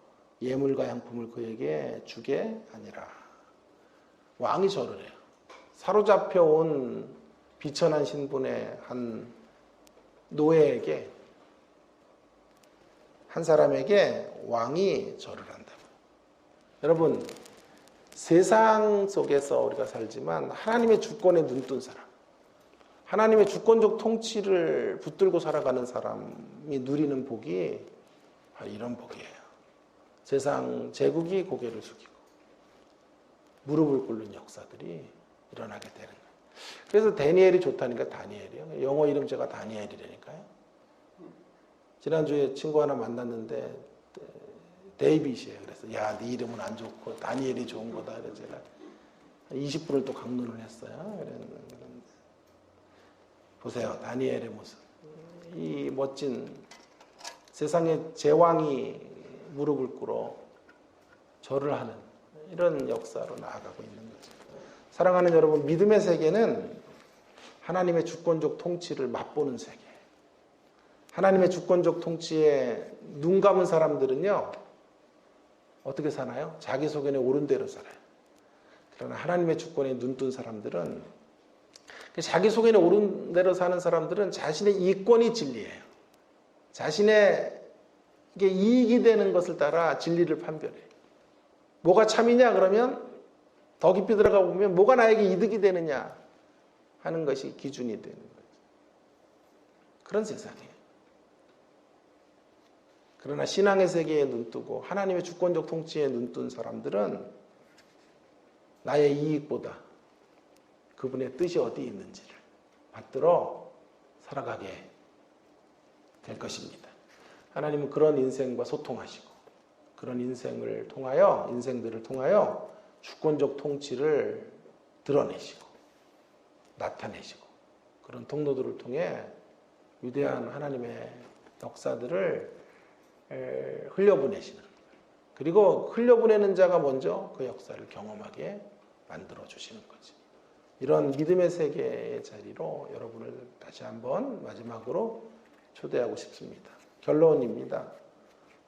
예물과 향품을 그에게 주게 하니라. 왕이 절을 해요. 사로잡혀온 비천한 신분의 한 노예에게, 한 사람에게 왕이 절을 한다고. 여러분, 세상 속에서 우리가 살지만 하나님의 주권에 눈뜬 사람, 하나님의 주권적 통치를 붙들고 살아가는 사람이 누리는 복이 바로 이런 복이에요. 세상 제국이 고개를 숙이고 무릎을 꿇는 역사들이 일어나게 되는 거예요. 그래서 다니엘이 좋다니까 다니엘이요. 영어 이름 제가 다니엘이라니까요. 지난주에 친구 하나 만났는데 데이빗이에요. 그래서 야, 네 이름은 안 좋고 다니엘이 좋은 거다. 그래서 제가 20분을 또 강론을 했어요. 그랬는데 보세요. 다니엘의 모습. 이 멋진 세상의 제왕이 무릎을 꿇어 절을 하는 이런 역사로 나아가고 있는 거죠. 사랑하는 여러분, 믿음의 세계는 하나님의 주권적 통치를 맛보는 세계예요. 하나님의 주권적 통치에 눈 감은 사람들은요, 어떻게 사나요? 자기 소견에 옳은 대로 살아요. 그러나 하나님의 주권에 눈뜬 사람들은, 자기 소견에 옳은 대로 사는 사람들은 자신의 이권이 진리예요. 자신의 이게 이익이 되는 것을 따라 진리를 판별해요. 뭐가 참이냐 그러면 더 깊이 들어가 보면 뭐가 나에게 이득이 되느냐 하는 것이 기준이 되는 거죠. 그런 세상이에요. 그러나 신앙의 세계에 눈뜨고 하나님의 주권적 통치에 눈뜬 사람들은 나의 이익보다 그분의 뜻이 어디 있는지를 받들어 살아가게 될 것입니다. 하나님은 그런 인생과 소통하시고 그런 인생들을 통하여 주권적 통치를 드러내시고 나타내시고 그런 통로들을 통해 위대한 하나님의 역사들을 흘려보내시는, 그리고 흘려보내는 자가 먼저 그 역사를 경험하게 만들어 주시는 거지. 이런 믿음의 세계의 자리로 여러분을 다시 한번 마지막으로 초대하고 싶습니다. 결론입니다.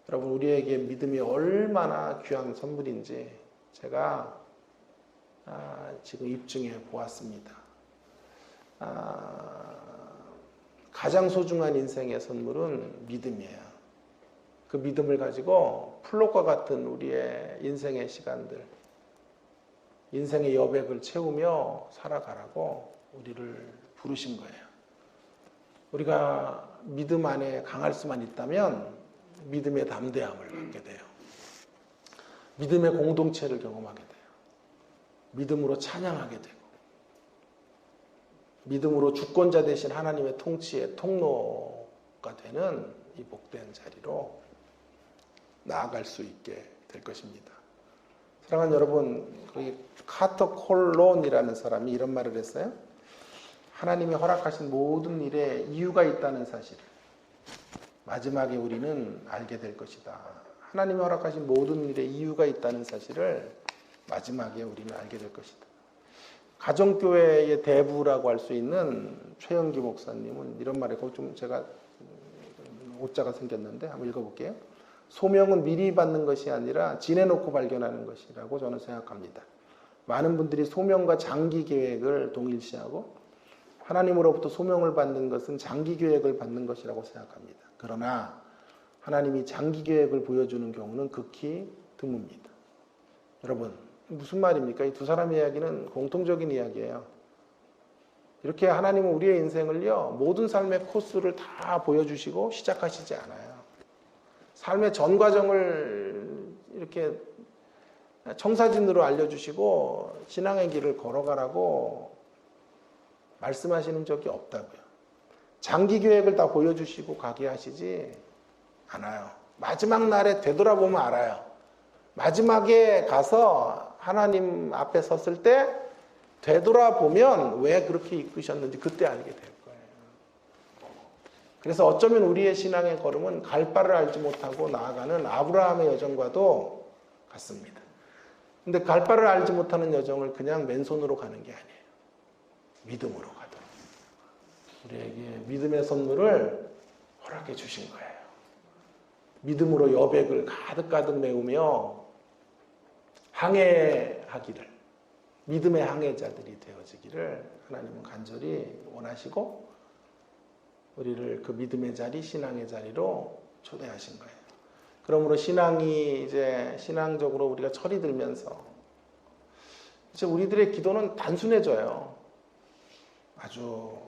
여러분, 우리에게 믿음이 얼마나 귀한 선물인지 제가 지금 입증해 보았습니다. 가장 소중한 인생의 선물은 믿음이에요. 그 믿음을 가지고 플롯과 같은 우리의 인생의 시간들, 인생의 여백을 채우며 살아가라고 우리를 부르신 거예요. 우리가 믿음 안에 강할 수만 있다면 믿음의 담대함을 갖게 돼요. 믿음의 공동체를 경험하게 돼요. 믿음으로 찬양하게 되고 믿음으로 주권자 되신 하나님의 통치의 통로가 되는 이 복된 자리로 나아갈 수 있게 될 것입니다. 사랑하는 여러분, 카터 콜론이라는 사람이 이런 말을 했어요. 하나님이 허락하신 모든 일에 이유가 있다는 사실을 마지막에 우리는 알게 될 것이다. 하나님이 허락하신 모든 일에 이유가 있다는 사실을 마지막에 우리는 알게 될 것이다. 가정교회의 대부라고 할 수 있는 최영기 목사님은 이런 말에 좀 제가 오자가 생겼는데 한번 읽어볼게요. 소명은 미리 받는 것이 아니라 지내놓고 발견하는 것이라고 저는 생각합니다. 많은 분들이 소명과 장기 계획을 동일시하고 하나님으로부터 소명을 받는 것은 장기 계획을 받는 것이라고 생각합니다. 그러나 하나님이 장기 계획을 보여주는 경우는 극히 드뭅니다. 여러분, 무슨 말입니까? 이 두 사람의 이야기는 공통적인 이야기예요. 이렇게 하나님은 우리의 인생을요, 모든 삶의 코스를 다 보여주시고 시작하시지 않아요. 삶의 전 과정을 이렇게 청사진으로 알려주시고 신앙의 길을 걸어가라고 말씀하시는 적이 없다고요. 장기 계획을 다 보여주시고 가게 하시지 않아요. 마지막 날에 되돌아보면 알아요. 마지막에 가서 하나님 앞에 섰을 때 되돌아보면 왜 그렇게 이끄셨는지 그때 알게 될 거예요. 그래서 어쩌면 우리의 신앙의 걸음은 갈 바를 알지 못하고 나아가는 아브라함의 여정과도 같습니다. 근데 갈 바를 알지 못하는 여정을 그냥 맨손으로 가는 게 아니에요. 믿음으로 가도록 우리에게 믿음의 선물을 허락해 주신 거예요. 믿음으로 여백을 가득가득 메우며 항해하기를, 믿음의 항해자들이 되어지기를 하나님은 간절히 원하시고 우리를 그 믿음의 자리, 신앙의 자리로 초대하신 거예요. 그러므로 신앙이 이제 신앙적으로 우리가 철이 들면서 이제 우리들의 기도는 단순해져요. 아주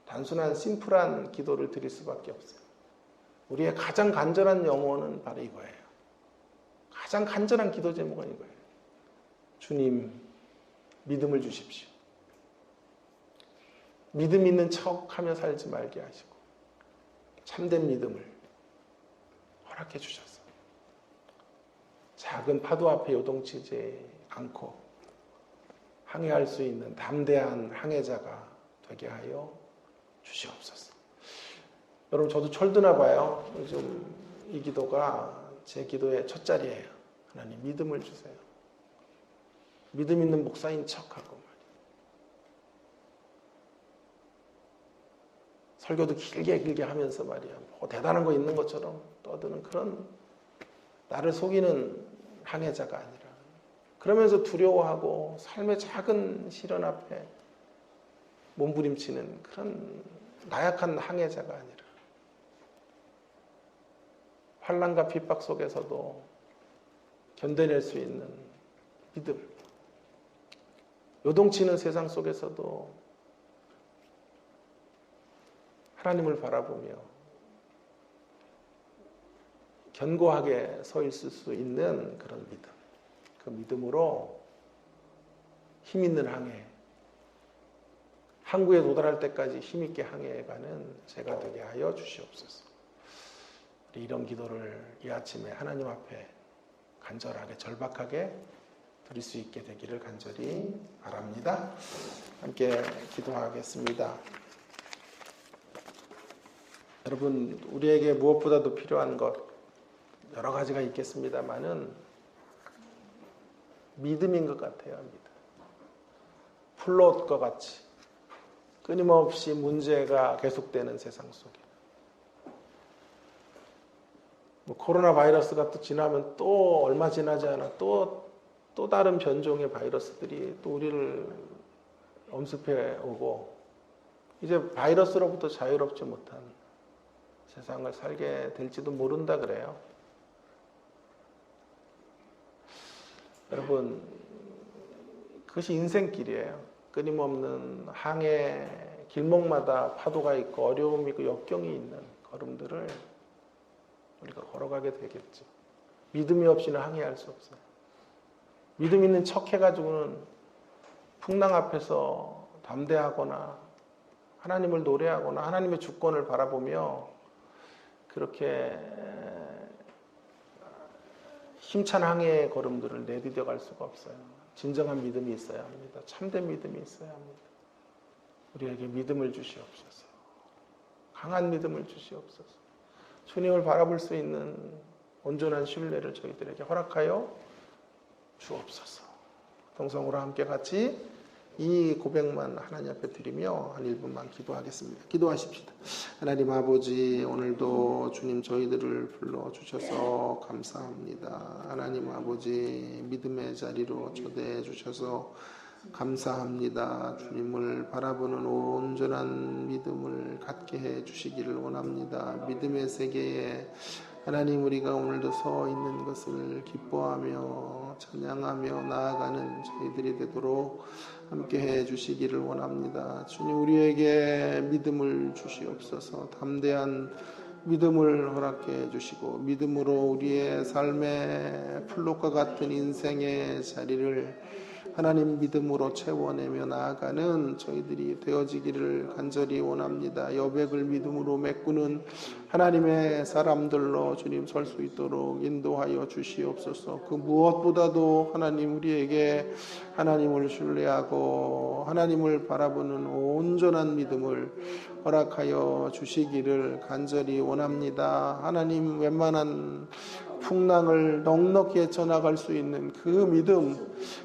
단순한 심플한 기도를 드릴 수밖에 없어요. 우리의 가장 간절한 영혼은 바로 이거예요. 가장 간절한 기도 제목은 이거예요. 주님, 믿음을 주십시오. 믿음 있는 척하며 살지 말게 하시고 참된 믿음을 허락해 주셔서 작은 파도 앞에 요동치지 않고 항해할 수 있는 담대한 항해자가 되게 하여 주시옵소서. 여러분, 저도 철드나 봐요. 요즘 이 기도가 제 기도의 첫 자리예요. 하나님, 믿음을 주세요. 믿음 있는 목사인 척하고 말이에요. 설교도 길게 하면서 말이야. 뭐 대단한 거 있는 것처럼 떠드는 그런 나를 속이는 항해자가 아니라, 그러면서 두려워하고 삶의 작은 시련 앞에 몸부림치는 그런 나약한 항해자가 아니라, 환난과 핍박 속에서도 견뎌낼 수 있는 믿음, 요동치는 세상 속에서도 하나님을 바라보며 견고하게 서 있을 수 있는 그런 믿음, 그 믿음으로 힘 있는 항해, 항구에 도달할 때까지 힘있게 항해해가는 제가 되게 하여 주시옵소서. 우리 이런 기도를 이 아침에 하나님 앞에 간절하게 절박하게 드릴 수 있게 되기를 간절히 바랍니다. 함께 기도하겠습니다. 여러분, 우리에게 무엇보다도 필요한 것 여러 가지가 있겠습니다만은 믿음인 것 같아요. 믿음. 플롯과 같이 끊임없이 문제가 계속되는 세상 속에, 뭐 코로나 바이러스가 또 지나면 또 얼마 지나지 않아 또 다른 변종의 바이러스들이 또 우리를 엄습해 오고, 이제 바이러스로부터 자유롭지 못한 세상을 살게 될지도 모른다 그래요. 여러분, 그것이 인생길이에요. 끊임없는 항해 길목마다 파도가 있고 어려움이 있고 역경이 있는 걸음들을 우리가 걸어가게 되겠죠. 믿음이 없이는 항해할 수 없어요. 믿음 있는 척 해가지고는 풍랑 앞에서 담대하거나 하나님을 노래하거나 하나님의 주권을 바라보며 그렇게 힘찬 항해의 걸음들을 내디뎌 갈 수가 없어요. 진정한 믿음이 있어야 합니다. 참된 믿음이 있어야 합니다. 우리에게 믿음을 주시옵소서. 강한 믿음을 주시옵소서. 주님을 바라볼 수 있는 온전한 신뢰를 저희들에게 허락하여 주옵소서. 동성으로 함께 같이 이 고백만 하나님 앞에 드리며 한 1분만 기도하겠습니다. 기도하십시다. 하나님 아버지, 오늘도 주님 저희들을 불러주셔서 감사합니다. 하나님 아버지, 믿음의 자리로 초대해 주셔서 감사합니다. 주님을 바라보는 온전한 믿음을 갖게 해 주시기를 원합니다. 믿음의 세계에 하나님, 우리가 오늘도 서 있는 것을 기뻐하며 찬양하며 나아가는 저희들이 되도록 함께 해 주시기를 원합니다. 주님, 우리에게 믿음을 주시옵소서. 담대한 믿음을 허락해 주시고 믿음으로 우리의 삶의 플롯과 같은 인생의 자리를 하나님 믿음으로 채워내며 나아가는 저희들이 되어지기를 간절히 원합니다. 여백을 믿음으로 메꾸는 하나님의 사람들로 주님 설 수 있도록 인도하여 주시옵소서. 그 무엇보다도 하나님, 우리에게 하나님을 신뢰하고 하나님을 바라보는 온전한 믿음을 허락하여 주시기를 간절히 원합니다. 하나님, 웬만한 풍랑을 넉넉히 헤쳐나갈 수 있는 그 믿음,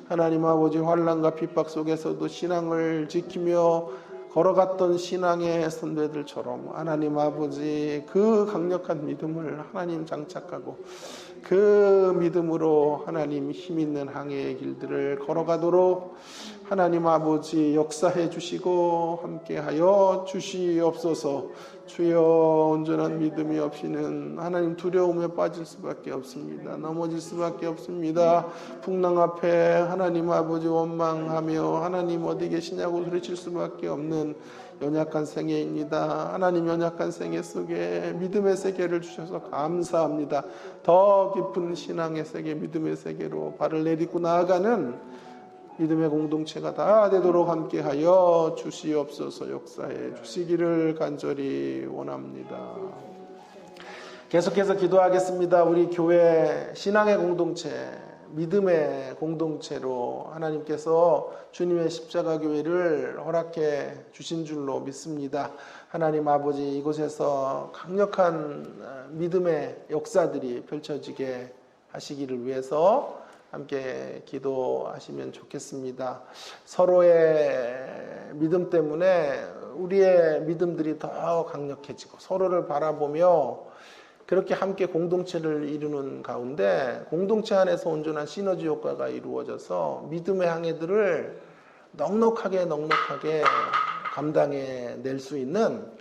하나님 아버지, 환난과 핍박 속에서도 신앙을 지키며 걸어갔던 신앙의 선배들처럼 하나님 아버지, 그 강력한 믿음을 하나님 장착하고 그 믿음으로 하나님 힘 있는 항해의 길들을 걸어가도록 하나님 아버지 역사해 주시고 함께하여 주시옵소서. 주여, 온전한 믿음이 없이는 하나님 두려움에 빠질 수밖에 없습니다. 넘어질 수밖에 없습니다. 풍랑 앞에 하나님 아버지 원망하며 하나님 어디 계시냐고 소리칠 수밖에 없는 연약한 생애입니다. 하나님, 연약한 생애 속에 믿음의 세계를 주셔서 감사합니다. 더 깊은 신앙의 세계, 믿음의 세계로 발을 내딛고 나아가는 믿음의 공동체가 다 되도록 함께하여 주시옵소서. 역사해 주시기를 간절히 원합니다. 계속해서 기도하겠습니다. 우리 교회 신앙의 공동체, 믿음의 공동체로 하나님께서 주님의 십자가 교회를 허락해 주신 줄로 믿습니다. 하나님 아버지, 이곳에서 강력한 믿음의 역사들이 펼쳐지게 하시기를 위해서 함께 기도하시면 좋겠습니다. 서로의 믿음 때문에 우리의 믿음들이 더 강력해지고 서로를 바라보며 그렇게 함께 공동체를 이루는 가운데 공동체 안에서 온전한 시너지 효과가 이루어져서 믿음의 항해들을 넉넉하게 감당해 낼 수 있는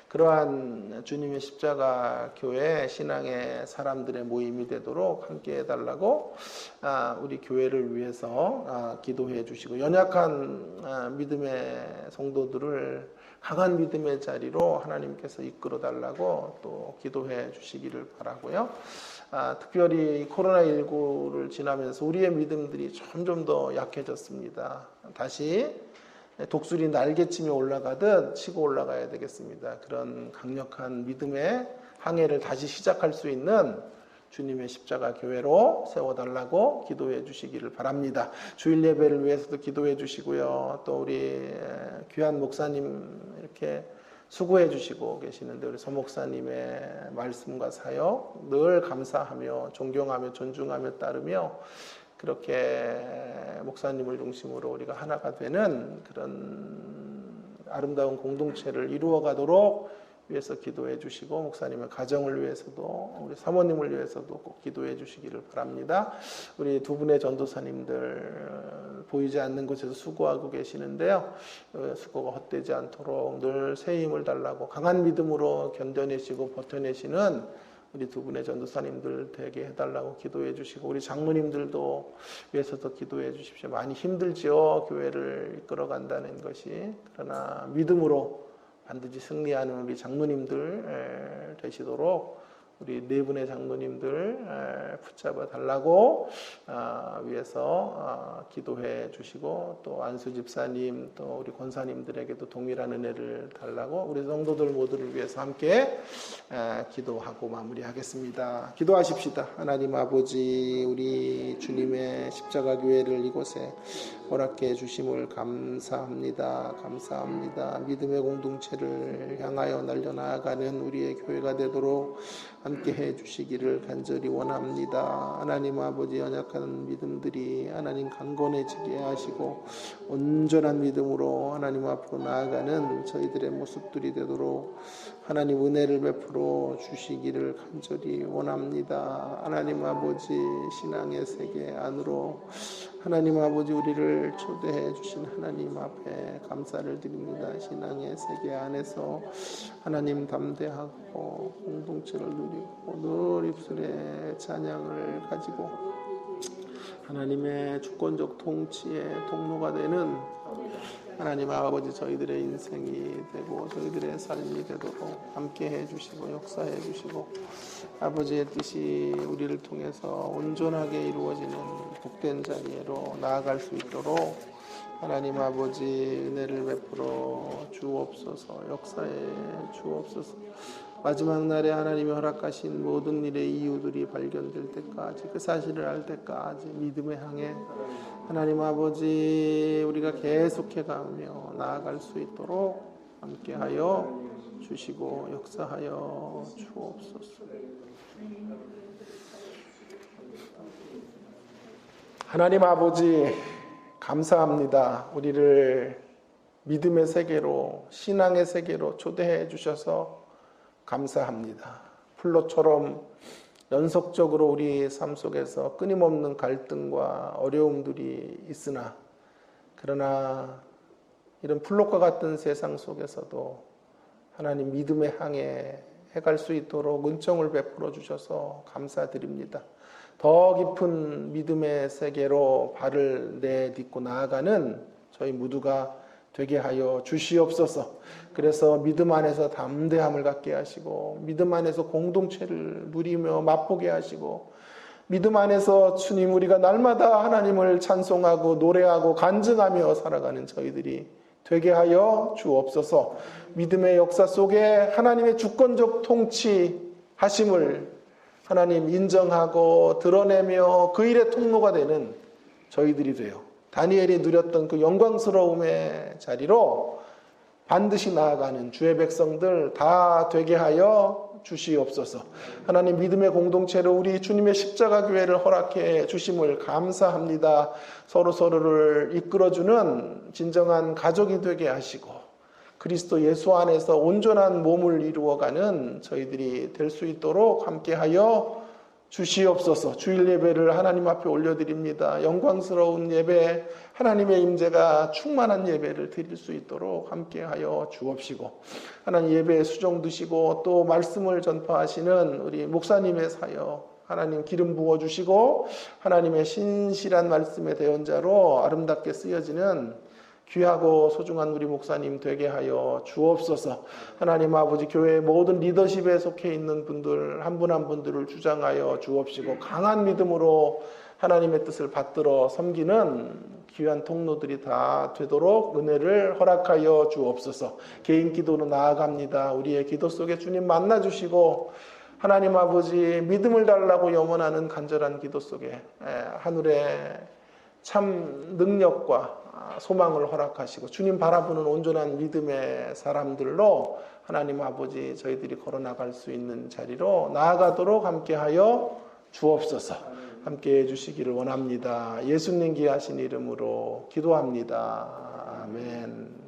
그러한 주님의 십자가 교회 신앙의 사람들의 모임이 되도록 함께 해달라고 우리 교회를 위해서 기도해 주시고 연약한 믿음의 성도들을 강한 믿음의 자리로 하나님께서 이끌어 달라고 또 기도해 주시기를 바라고요. 특별히 코로나19를 지나면서 우리의 믿음들이 점점 더 약해졌습니다. 다시 독수리 날개치며 올라가듯 치고 올라가야 되겠습니다. 그런 강력한 믿음의 항해를 다시 시작할 수 있는 주님의 십자가 교회로 세워달라고 기도해 주시기를 바랍니다. 주일 예배를 위해서도 기도해 주시고요. 또 우리 귀한 목사님 이렇게 수고해 주시고 계시는데 우리 서 목사님의 말씀과 사역 늘 감사하며 존경하며 존중하며 따르며 그렇게 목사님을 중심으로 우리가 하나가 되는 그런 아름다운 공동체를 이루어 가도록 위해서 기도해 주시고 목사님의 가정을 위해서도 우리 사모님을 위해서도 꼭 기도해 주시기를 바랍니다. 우리 두 분의 전도사님들 보이지 않는 곳에서 수고하고 계시는데요. 수고가 헛되지 않도록 늘 새 힘을 달라고 강한 믿음으로 견뎌내시고 버텨내시는 우리 두 분의 전도사님들 되게 해달라고 기도해 주시고 우리 장로님들도 위해서도 기도해 주십시오. 많이 힘들지요. 교회를 이끌어간다는 것이. 그러나 믿음으로 반드시 승리하는 우리 장로님들 되시도록 우리 네 분의 장로님들 붙잡아 달라고 위해서 기도해 주시고 또 안수 집사님 또 우리 권사님들에게도 동일한 은혜를 달라고 우리 성도들 모두를 위해서 함께 기도하고 마무리하겠습니다. 기도하십시다. 하나님 아버지 우리 주님의 십자가 교회를 이곳에 허락해 주심을 감사합니다. 감사합니다. 믿음의 공동체를 향하여 날려나가는 우리의 교회가 되도록 함께 해 주시기를 간절히 원합니다. 하나님 아버지 연약한 믿음들이 하나님 강건해지게 하시고 온전한 믿음으로 하나님 앞으로 나아가는 저희들의 모습들이 되도록 하나님 은혜를 베풀어 주시기를 간절히 원합니다. 하나님 아버지 신앙의 세계 안으로 하나님 아버지 우리를 초대해 주신 하나님 앞에 감사를 드립니다. 신앙의 세계 안에서 하나님 담대하고 공동체를 누리고 늘 입술에 찬양을 가지고 하나님의 주권적 통치의 통로가 되는 하나님 아버지 저희들의 인생이 되고 저희들의 삶이 되도록 함께 해주시고 역사해 주시고 아버지의 뜻이 우리를 통해서 온전하게 이루어지는 복된 자리로 나아갈 수 있도록 하나님 아버지 은혜를 베풀어 주옵소서. 역사해 주옵소서. 마지막 날에 하나님이 허락하신 모든 일의 이유들이 발견될 때까지 그 사실을 알 때까지 믿음의 향해 하나님 아버지 우리가 계속해 가며 나아갈 수 있도록 함께하여 주시고 역사하여 주옵소서. 하나님 아버지 감사합니다. 우리를 믿음의 세계로 신앙의 세계로 초대해 주셔서 감사합니다. 플로처럼 연속적으로 우리 삶 속에서 끊임없는 갈등과 어려움들이 있으나 그러나 이런 플롯과 같은 세상 속에서도 하나님 믿음의 항해 해갈 수 있도록 은총을 베풀어 주셔서 감사드립니다. 더 깊은 믿음의 세계로 발을 내딛고 나아가는 저희 모두가 되게 하여 주시옵소서. 그래서 믿음 안에서 담대함을 갖게 하시고 믿음 안에서 공동체를 누리며 맛보게 하시고 믿음 안에서 주님 우리가 날마다 하나님을 찬송하고 노래하고 간증하며 살아가는 저희들이 되게 하여 주옵소서. 믿음의 역사 속에 하나님의 주권적 통치하심을 하나님 인정하고 드러내며 그 일의 통로가 되는 저희들이 되어 다니엘이 누렸던 그 영광스러움의 자리로 반드시 나아가는 주의 백성들 다 되게 하여 주시옵소서. 하나님, 믿음의 공동체로 우리 주님의 십자가 교회를 허락해 주심을 감사합니다. 서로서로를 이끌어주는 진정한 가족이 되게 하시고 그리스도 예수 안에서 온전한 몸을 이루어가는 저희들이 될 수 있도록 함께하여 주시옵소서. 주일 예배를 하나님 앞에 올려드립니다. 영광스러운 예배, 하나님의 임재가 충만한 예배를 드릴 수 있도록 함께하여 주옵시고, 하나님 예배에 수종 드시고 또 말씀을 전파하시는 우리 목사님의 사역 하나님 기름 부어주시고 하나님의 신실한 말씀의 대언자로 아름답게 쓰여지는 귀하고 소중한 우리 목사님 되게 하여 주옵소서. 하나님 아버지, 교회의 모든 리더십에 속해 있는 분들 한 분 한 분들을 주장하여 주옵시고 강한 믿음으로 하나님의 뜻을 받들어 섬기는 귀한 통로들이 다 되도록 은혜를 허락하여 주옵소서. 개인 기도로 나아갑니다. 우리의 기도 속에 주님 만나주시고 하나님 아버지, 믿음을 달라고 염원하는 간절한 기도 속에 하늘의 참 능력과 소망을 허락하시고 주님 바라보는 온전한 믿음의 사람들로 하나님 아버지, 저희들이 걸어나갈 수 있는 자리로 나아가도록 함께하여 주옵소서. 함께해 주시기를 원합니다. 예수님 귀하신 이름으로 기도합니다. 아멘.